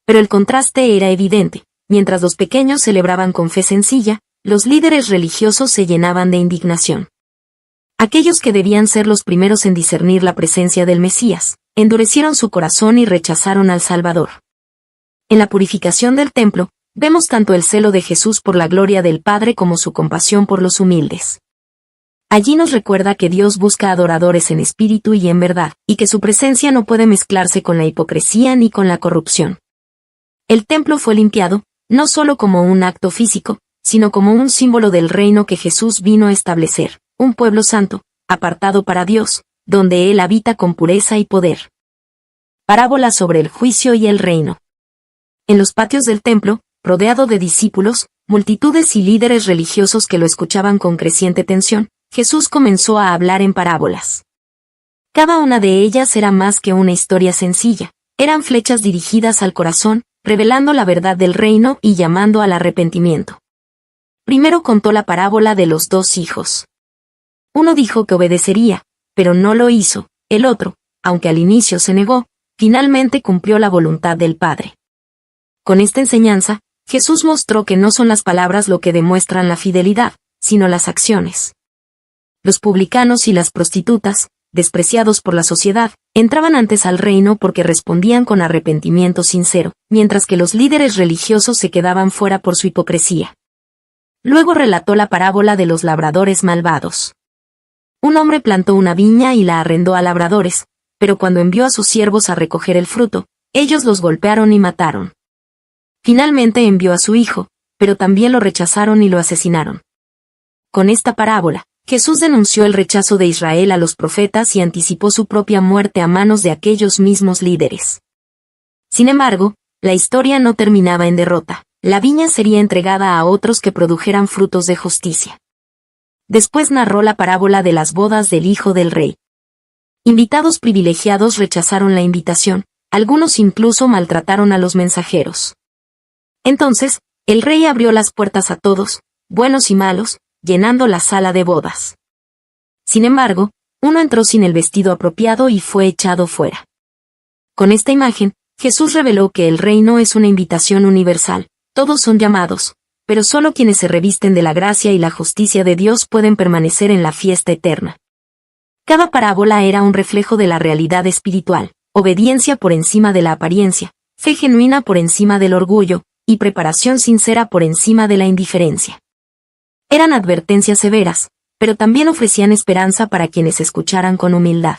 Pero el contraste era evidente: mientras los pequeños celebraban con fe sencilla, los líderes religiosos se llenaban de indignación. Aquellos que debían ser los primeros en discernir la presencia del Mesías, endurecieron su corazón y rechazaron al Salvador. En la purificación del templo, vemos tanto el celo de Jesús por la gloria del Padre como su compasión por los humildes. Allí nos recuerda que Dios busca adoradores en espíritu y en verdad, y que su presencia no puede mezclarse con la hipocresía ni con la corrupción. El templo fue limpiado, no solo como un acto físico, sino como un símbolo del reino que Jesús vino a establecer, un pueblo santo, apartado para Dios, donde Él habita con pureza y poder. Parábola sobre el juicio y el reino. En los patios del templo, rodeado de discípulos, multitudes y líderes religiosos que lo escuchaban con creciente tensión, Jesús comenzó a hablar en parábolas. Cada una de ellas era más que una historia sencilla, eran flechas dirigidas al corazón, revelando la verdad del reino y llamando al arrepentimiento. Primero contó la parábola de los dos hijos. Uno dijo que obedecería, pero no lo hizo. El otro, aunque al inicio se negó, finalmente cumplió la voluntad del Padre. Con esta enseñanza, Jesús mostró que no son las palabras lo que demuestran la fidelidad, sino las acciones. Los publicanos y las prostitutas, despreciados por la sociedad, entraban antes al reino porque respondían con arrepentimiento sincero, mientras que los líderes religiosos se quedaban fuera por su hipocresía. Luego relató la parábola de los labradores malvados. Un hombre plantó una viña y la arrendó a labradores, pero cuando envió a sus siervos a recoger el fruto, ellos los golpearon y mataron. Finalmente envió a su hijo, pero también lo rechazaron y lo asesinaron. Con esta parábola, Jesús denunció el rechazo de Israel a los profetas y anticipó su propia muerte a manos de aquellos mismos líderes. Sin embargo, la historia no terminaba en derrota. La viña sería entregada a otros que produjeran frutos de justicia. Después narró la parábola de las bodas del Hijo del Rey. Invitados privilegiados rechazaron la invitación, algunos incluso maltrataron a los mensajeros. Entonces, el rey abrió las puertas a todos, buenos y malos, llenando la sala de bodas. Sin embargo, uno entró sin el vestido apropiado y fue echado fuera. Con esta imagen, Jesús reveló que el reino es una invitación universal, todos son llamados, pero solo quienes se revisten de la gracia y la justicia de Dios pueden permanecer en la fiesta eterna. Cada parábola era un reflejo de la realidad espiritual, obediencia por encima de la apariencia, fe genuina por encima del orgullo, y preparación sincera por encima de la indiferencia. Eran advertencias severas, pero también ofrecían esperanza para quienes escucharan con humildad.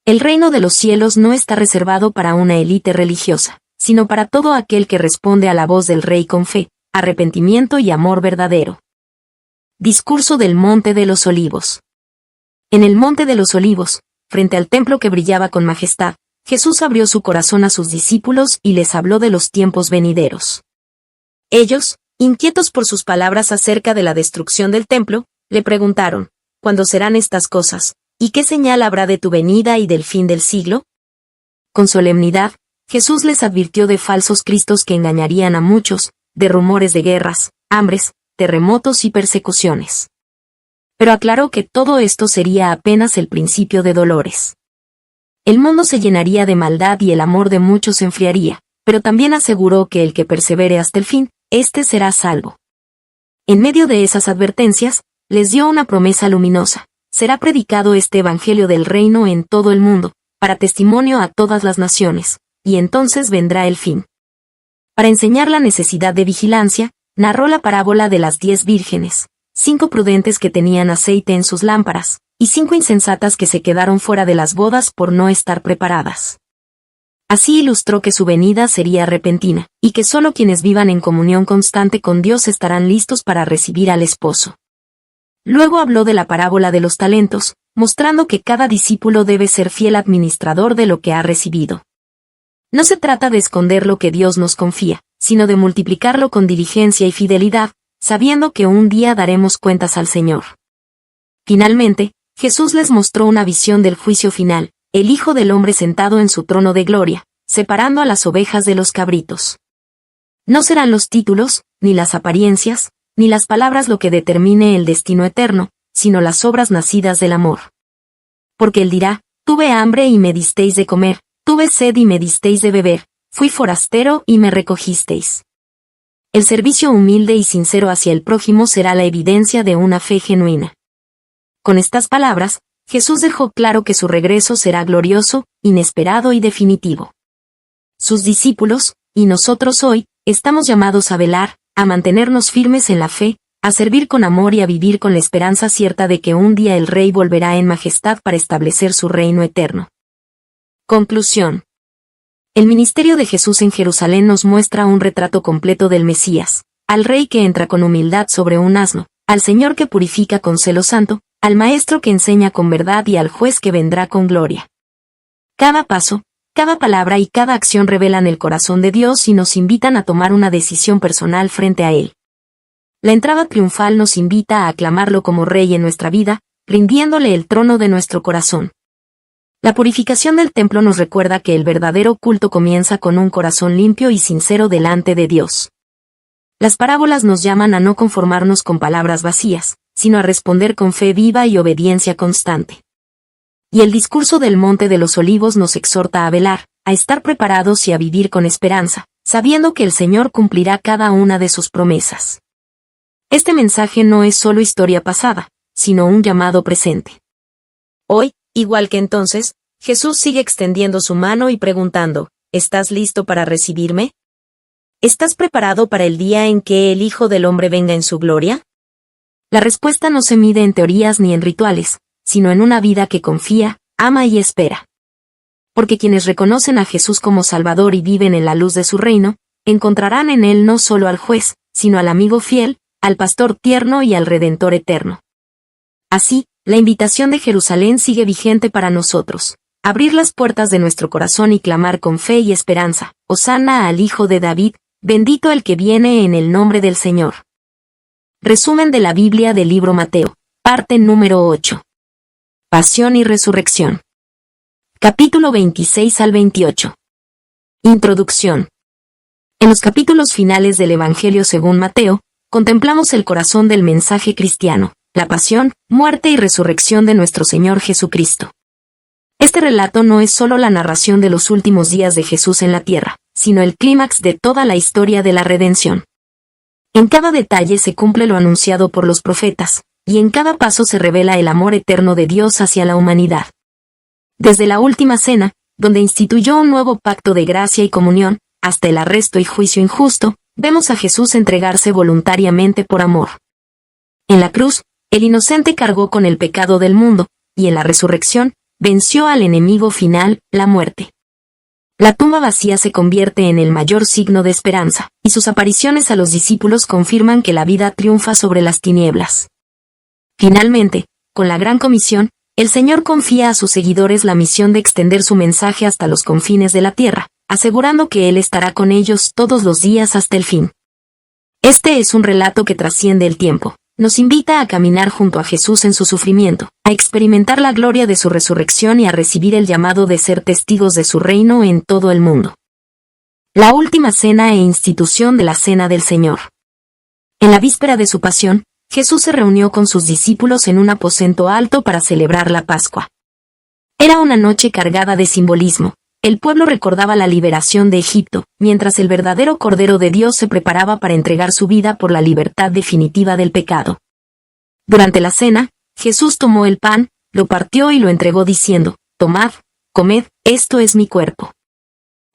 El reino de los cielos no está reservado para una élite religiosa, sino para todo aquel que responde a la voz del Rey con fe, arrepentimiento y amor verdadero. Discurso del Monte de los Olivos. En el Monte de los Olivos, frente al templo que brillaba con majestad, Jesús abrió su corazón a sus discípulos y les habló de los tiempos venideros. Ellos, inquietos por sus palabras acerca de la destrucción del templo, le preguntaron, ¿cuándo serán estas cosas? ¿Y qué señal habrá de tu venida y del fin del siglo? Con solemnidad, Jesús les advirtió de falsos cristos que engañarían a muchos, de rumores de guerras, hambres, terremotos y persecuciones. Pero aclaró que todo esto sería apenas el principio de dolores. El mundo se llenaría de maldad y el amor de muchos se enfriaría, pero también aseguró que el que persevere hasta el fin, éste será salvo. En medio de esas advertencias, les dio una promesa luminosa: será predicado este evangelio del reino en todo el mundo, para testimonio a todas las naciones, y entonces vendrá el fin. Para enseñar la necesidad de vigilancia, narró la parábola de las 10 vírgenes, 5 prudentes que tenían aceite en sus lámparas, y 5 insensatas que se quedaron fuera de las bodas por no estar preparadas. Así ilustró que su venida sería repentina, y que solo quienes vivan en comunión constante con Dios estarán listos para recibir al esposo. Luego habló de la parábola de los talentos, mostrando que cada discípulo debe ser fiel administrador de lo que ha recibido. No se trata de esconder lo que Dios nos confía, sino de multiplicarlo con diligencia y fidelidad, sabiendo que un día daremos cuentas al Señor. Finalmente, Jesús les mostró una visión del juicio final, el Hijo del Hombre sentado en su trono de gloria, separando a las ovejas de los cabritos. No serán los títulos, ni las apariencias, ni las palabras lo que determine el destino eterno, sino las obras nacidas del amor. Porque Él dirá, tuve hambre y me disteis de comer, tuve sed y me disteis de beber, fui forastero y me recogisteis. El servicio humilde y sincero hacia el prójimo será la evidencia de una fe genuina. Con estas palabras, Jesús dejó claro que su regreso será glorioso, inesperado y definitivo. Sus discípulos, y nosotros hoy, estamos llamados a velar, a mantenernos firmes en la fe, a servir con amor y a vivir con la esperanza cierta de que un día el Rey volverá en majestad para establecer su reino eterno. Conclusión. El ministerio de Jesús en Jerusalén nos muestra un retrato completo del Mesías, al Rey que entra con humildad sobre un asno, al Señor que purifica con celo santo, al Maestro que enseña con verdad y al Juez que vendrá con gloria. Cada paso, cada palabra y cada acción revelan el corazón de Dios y nos invitan a tomar una decisión personal frente a Él. La entrada triunfal nos invita a aclamarlo como Rey en nuestra vida, rindiéndole el trono de nuestro corazón. La purificación del templo nos recuerda que el verdadero culto comienza con un corazón limpio y sincero delante de Dios. Las parábolas nos llaman a no conformarnos con palabras vacías, sino a responder con fe viva y obediencia constante. Y el discurso del Monte de los Olivos nos exhorta a velar, a estar preparados y a vivir con esperanza, sabiendo que el Señor cumplirá cada una de sus promesas. Este mensaje no es solo historia pasada, sino un llamado presente. Hoy, igual que entonces, Jesús sigue extendiendo su mano y preguntando, ¿estás listo para recibirme? ¿Estás preparado para el día en que el Hijo del Hombre venga en su gloria? La respuesta no se mide en teorías ni en rituales, sino en una vida que confía, ama y espera. Porque quienes reconocen a Jesús como Salvador y viven en la luz de su reino, encontrarán en Él no solo al Juez, sino al amigo fiel, al Pastor tierno y al Redentor eterno. Así, la invitación de Jerusalén sigue vigente para nosotros: abrir las puertas de nuestro corazón y clamar con fe y esperanza, Hosana al Hijo de David, bendito el que viene en el nombre del Señor. Resumen de la Biblia del libro Mateo, parte número 8. Pasión y Resurrección. Capítulo 26 al 28. Introducción. En los capítulos finales del Evangelio según Mateo, contemplamos el corazón del mensaje cristiano, la pasión, muerte y resurrección de nuestro Señor Jesucristo. Este relato no es solo la narración de los últimos días de Jesús en la tierra, sino el clímax de toda la historia de la redención. En cada detalle se cumple lo anunciado por los profetas, y en cada paso se revela el amor eterno de Dios hacia la humanidad. Desde la última cena, donde instituyó un nuevo pacto de gracia y comunión, hasta el arresto y juicio injusto, vemos a Jesús entregarse voluntariamente por amor. En la cruz, el inocente cargó con el pecado del mundo, y en la resurrección, venció al enemigo final, la muerte. La tumba vacía se convierte en el mayor signo de esperanza, y sus apariciones a los discípulos confirman que la vida triunfa sobre las tinieblas. Finalmente, con la Gran Comisión, el Señor confía a sus seguidores la misión de extender su mensaje hasta los confines de la tierra, asegurando que Él estará con ellos todos los días hasta el fin. Este es un relato que trasciende el tiempo. Nos invita a caminar junto a Jesús en su sufrimiento, a experimentar la gloria de su resurrección y a recibir el llamado de ser testigos de su reino en todo el mundo. La última cena e institución de la Cena del Señor. En la víspera de su pasión, Jesús se reunió con sus discípulos en un aposento alto para celebrar la Pascua. Era una noche cargada de simbolismo. El pueblo recordaba la liberación de Egipto, mientras el verdadero Cordero de Dios se preparaba para entregar su vida por la libertad definitiva del pecado. Durante la cena, Jesús tomó el pan, lo partió y lo entregó diciendo: «Tomad, comed, esto es mi cuerpo».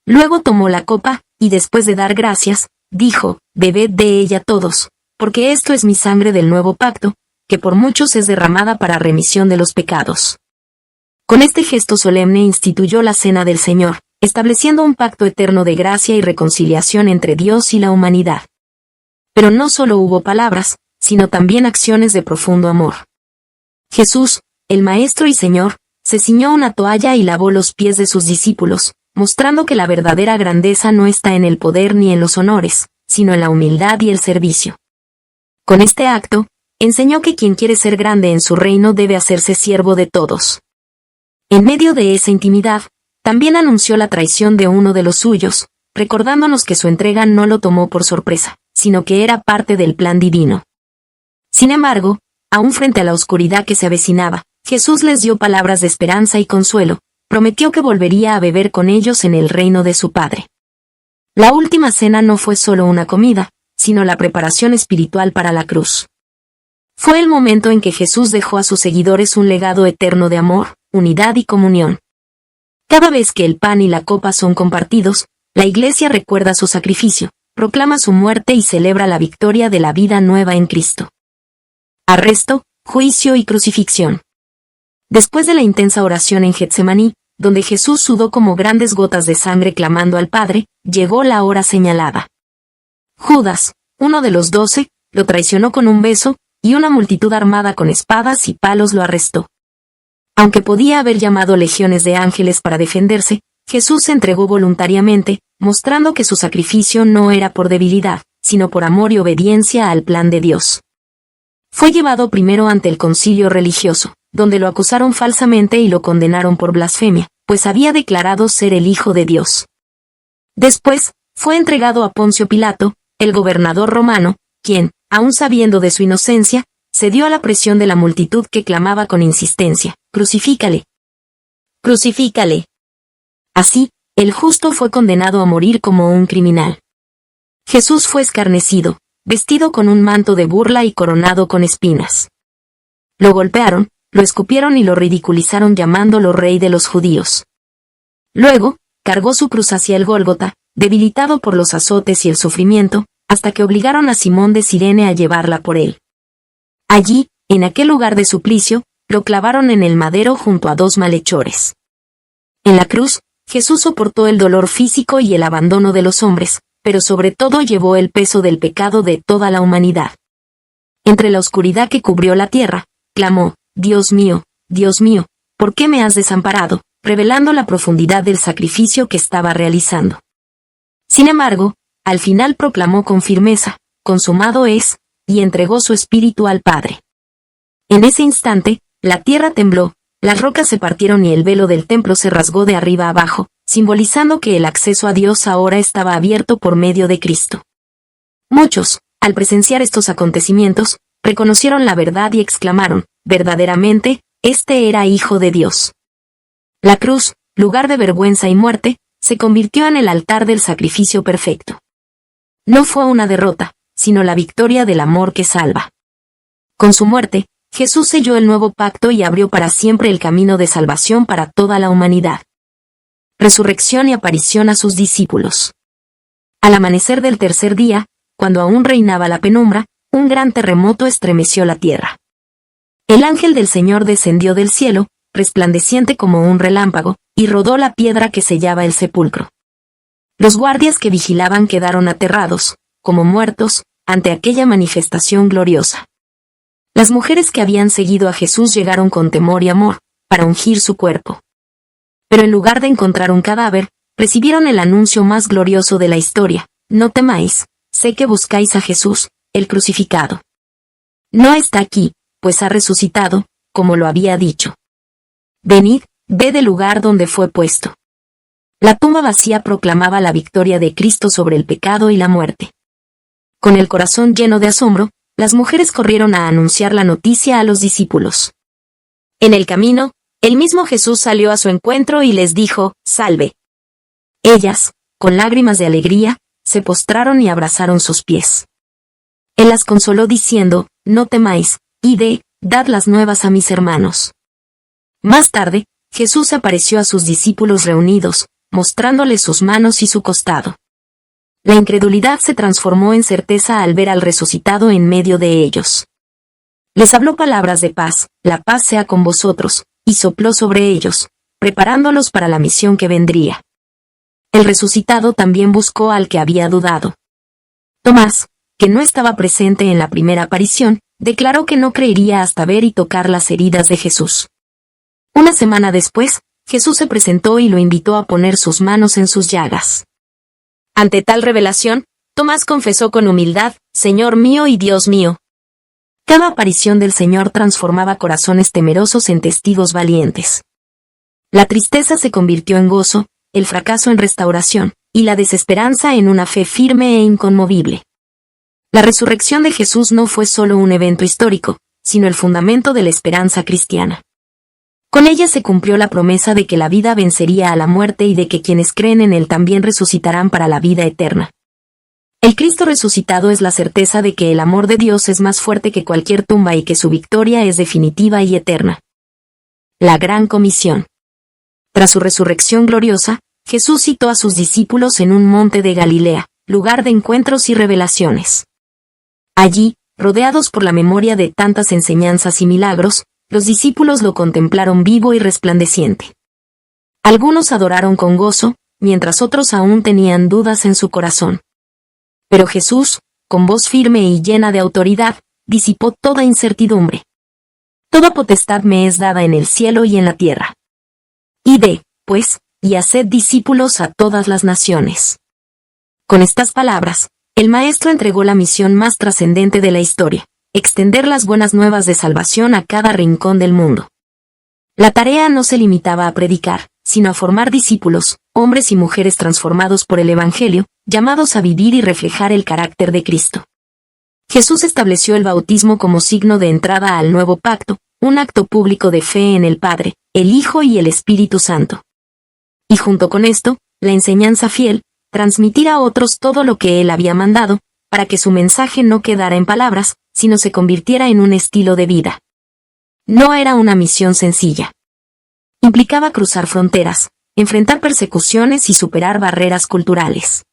Luego tomó la copa, y después de dar gracias, dijo: «Bebed de ella todos, porque esto es mi sangre del nuevo pacto, que por muchos es derramada para remisión de los pecados». Con este gesto solemne instituyó la Cena del Señor, estableciendo un pacto eterno de gracia y reconciliación entre Dios y la humanidad. Pero no solo hubo palabras, sino también acciones de profundo amor. Jesús, el Maestro y Señor, se ciñó una toalla y lavó los pies de sus discípulos, mostrando que la verdadera grandeza no está en el poder ni en los honores, sino en la humildad y el servicio. Con este acto, enseñó que quien quiere ser grande en su reino debe hacerse siervo de todos. En medio de esa intimidad, también anunció la traición de uno de los suyos, recordándonos que su entrega no lo tomó por sorpresa, sino que era parte del plan divino. Sin embargo, aún frente a la oscuridad que se avecinaba, Jesús les dio palabras de esperanza y consuelo, prometió que volvería a beber con ellos en el reino de su Padre. La última cena no fue solo una comida, sino la preparación espiritual para la cruz. Fue el momento en que Jesús dejó a sus seguidores un legado eterno de amor, unidad y comunión. Cada vez que el pan y la copa son compartidos, la Iglesia recuerda su sacrificio, proclama su muerte y celebra la victoria de la vida nueva en Cristo. Arresto, juicio y crucifixión. Después de la intensa oración en Getsemaní, donde Jesús sudó como grandes gotas de sangre clamando al Padre, llegó la hora señalada. Judas, uno de los 12, lo traicionó con un beso, y una multitud armada con espadas y palos lo arrestó. Aunque podía haber llamado legiones de ángeles para defenderse, Jesús se entregó voluntariamente, mostrando que su sacrificio no era por debilidad, sino por amor y obediencia al plan de Dios. Fue llevado primero ante el concilio religioso, donde lo acusaron falsamente y lo condenaron por blasfemia, pues había declarado ser el Hijo de Dios. Después, fue entregado a Poncio Pilato, el gobernador romano, quien, aun sabiendo de su inocencia, cedió a la presión de la multitud que clamaba con insistencia: «Crucifícale. Crucifícale». Así, el justo fue condenado a morir como un criminal. Jesús fue escarnecido, vestido con un manto de burla y coronado con espinas. Lo golpearon, lo escupieron y lo ridiculizaron llamándolo rey de los judíos. Luego, cargó su cruz hacia el Gólgota, debilitado por los azotes y el sufrimiento, hasta que obligaron a Simón de Cirene a llevarla por él. Allí, en aquel lugar de suplicio, lo clavaron en el madero junto a 2 malhechores. En la cruz, Jesús soportó el dolor físico y el abandono de los hombres, pero sobre todo llevó el peso del pecado de toda la humanidad. Entre la oscuridad que cubrió la tierra, clamó: Dios mío, ¿por qué me has desamparado?», revelando la profundidad del sacrificio que estaba realizando. Sin embargo, al final proclamó con firmeza: «Consumado es», y entregó su espíritu al Padre. En ese instante, la tierra tembló, las rocas se partieron y el velo del templo se rasgó de arriba abajo, simbolizando que el acceso a Dios ahora estaba abierto por medio de Cristo. Muchos, al presenciar estos acontecimientos, reconocieron la verdad y exclamaron: «Verdaderamente, este era Hijo de Dios». La cruz, lugar de vergüenza y muerte, se convirtió en el altar del sacrificio perfecto. No fue una derrota, sino la victoria del amor que salva. Con su muerte, Jesús selló el nuevo pacto y abrió para siempre el camino de salvación para toda la humanidad. Resurrección y aparición a sus discípulos. Al amanecer del tercer día, cuando aún reinaba la penumbra, un gran terremoto estremeció la tierra. El ángel del Señor descendió del cielo, resplandeciente como un relámpago, y rodó la piedra que sellaba el sepulcro. Los guardias que vigilaban quedaron aterrados, como muertos, ante aquella manifestación gloriosa. Las mujeres que habían seguido a Jesús llegaron con temor y amor, para ungir su cuerpo. Pero en lugar de encontrar un cadáver, recibieron el anuncio más glorioso de la historia: no temáis, sé que buscáis a Jesús, el crucificado. No está aquí, pues ha resucitado, como lo había dicho. Venid, ved el lugar donde fue puesto. La tumba vacía proclamaba la victoria de Cristo sobre el pecado y la muerte. Con el corazón lleno de asombro, las mujeres corrieron a anunciar la noticia a los discípulos. En el camino, el mismo Jesús salió a su encuentro y les dijo: salve. Ellas, con lágrimas de alegría, se postraron y abrazaron sus pies. Él las consoló diciendo: no temáis, id, dad las nuevas a mis hermanos. Más tarde, Jesús apareció a sus discípulos reunidos, mostrándoles sus manos y su costado. La incredulidad se transformó en certeza al ver al resucitado en medio de ellos. Les habló palabras de paz: la paz sea con vosotros, y sopló sobre ellos, preparándolos para la misión que vendría. El resucitado también buscó al que había dudado. Tomás, que no estaba presente en la primera aparición, declaró que no creería hasta ver y tocar las heridas de Jesús. Una semana después, Jesús se presentó y lo invitó a poner sus manos en sus llagas. Ante tal revelación, Tomás confesó con humildad: Señor mío y Dios mío. Cada aparición del Señor transformaba corazones temerosos en testigos valientes. La tristeza se convirtió en gozo, el fracaso en restauración, y la desesperanza en una fe firme e inconmovible. La resurrección de Jesús no fue solo un evento histórico, sino el fundamento de la esperanza cristiana. Con ella se cumplió la promesa de que la vida vencería a la muerte y de que quienes creen en Él también resucitarán para la vida eterna. El Cristo resucitado es la certeza de que el amor de Dios es más fuerte que cualquier tumba y que su victoria es definitiva y eterna. La Gran Comisión. Tras su resurrección gloriosa, Jesús citó a sus discípulos en un monte de Galilea, lugar de encuentros y revelaciones. Allí, rodeados por la memoria de tantas enseñanzas y milagros, los discípulos lo contemplaron vivo y resplandeciente. Algunos adoraron con gozo, mientras otros aún tenían dudas en su corazón. Pero Jesús, con voz firme y llena de autoridad, disipó toda incertidumbre. Toda potestad me es dada en el cielo y en la tierra. Id, pues, y haced discípulos a todas las naciones. Con estas palabras, el Maestro entregó la misión más trascendente de la historia: extender las buenas nuevas de salvación a cada rincón del mundo. La tarea no se limitaba a predicar, sino a formar discípulos, hombres y mujeres transformados por el Evangelio, llamados a vivir y reflejar el carácter de Cristo. Jesús estableció el bautismo como signo de entrada al nuevo pacto, un acto público de fe en el Padre, el Hijo y el Espíritu Santo. Y junto con esto, la enseñanza fiel: transmitir a otros todo lo que Él había mandado, para que su mensaje no quedara en palabras, sino se convirtiera en un estilo de vida. No era una misión sencilla. Implicaba cruzar fronteras, enfrentar persecuciones y superar barreras culturales.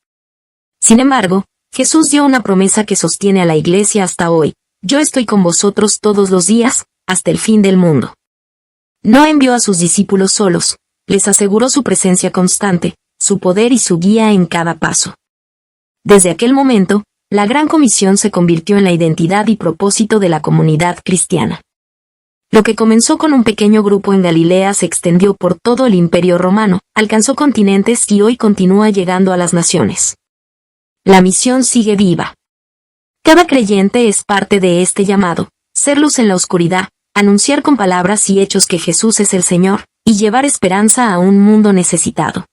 Sin embargo, Jesús dio una promesa que sostiene a la Iglesia hasta hoy: yo estoy con vosotros todos los días, hasta el fin del mundo. No envió a sus discípulos solos, les aseguró su presencia constante, su poder y su guía en cada paso. Desde aquel momento, la Gran Comisión se convirtió en la identidad y propósito de la comunidad cristiana. Lo que comenzó con un pequeño grupo en Galilea se extendió por todo el Imperio Romano, alcanzó continentes y hoy continúa llegando a las naciones. La misión sigue viva. Cada creyente es parte de este llamado: ser luz en la oscuridad, anunciar con palabras y hechos que Jesús es el Señor, y llevar esperanza a un mundo necesitado.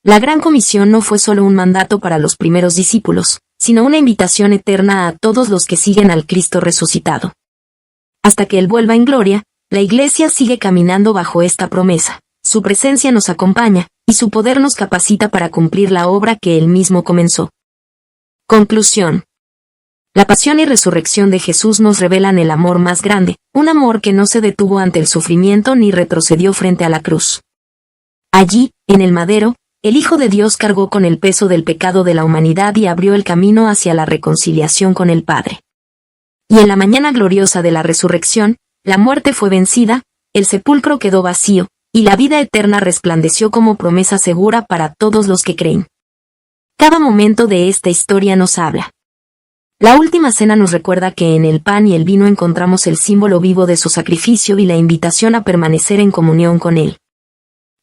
La Gran Comisión no fue solo un mandato para los primeros discípulos, sino una invitación eterna a todos los que siguen al Cristo resucitado. Hasta que Él vuelva en gloria, la Iglesia sigue caminando bajo esta promesa: su presencia nos acompaña, y su poder nos capacita para cumplir la obra que Él mismo comenzó. Conclusión. La pasión y resurrección de Jesús nos revelan el amor más grande, un amor que no se detuvo ante el sufrimiento ni retrocedió frente a la cruz. Allí, en el madero, el Hijo de Dios cargó con el peso del pecado de la humanidad y abrió el camino hacia la reconciliación con el Padre. Y en la mañana gloriosa de la resurrección, la muerte fue vencida, el sepulcro quedó vacío, y la vida eterna resplandeció como promesa segura para todos los que creen. Cada momento de esta historia nos habla. La última cena nos recuerda que en el pan y el vino encontramos el símbolo vivo de su sacrificio y la invitación a permanecer en comunión con él.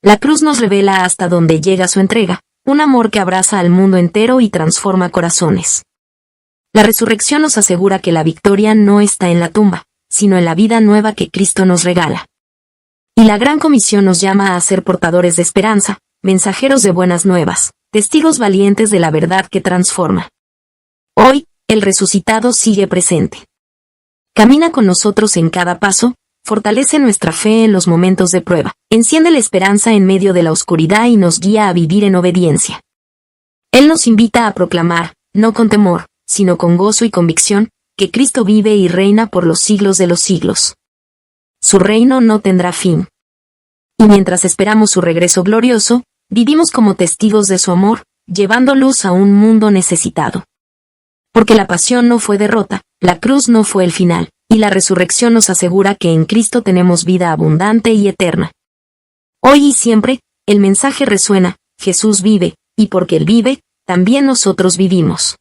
La cruz nos revela hasta dónde llega su entrega, un amor que abraza al mundo entero y transforma corazones. La resurrección nos asegura que la victoria no está en la tumba, sino en la vida nueva que Cristo nos regala. Y la Gran Comisión nos llama a ser portadores de esperanza, mensajeros de buenas nuevas, testigos valientes de la verdad que transforma. Hoy, el resucitado sigue presente. Camina con nosotros en cada paso, fortalece nuestra fe en los momentos de prueba, enciende la esperanza en medio de la oscuridad y nos guía a vivir en obediencia. Él nos invita a proclamar, no con temor, sino con gozo y convicción, que Cristo vive y reina por los siglos de los siglos. Su reino no tendrá fin. Y mientras esperamos su regreso glorioso, vivimos como testigos de su amor, llevando luz a un mundo necesitado. Porque la pasión no fue derrota, la cruz no fue el final, y la resurrección nos asegura que en Cristo tenemos vida abundante y eterna. Hoy y siempre, el mensaje resuena, Jesús vive, y porque Él vive, también nosotros vivimos.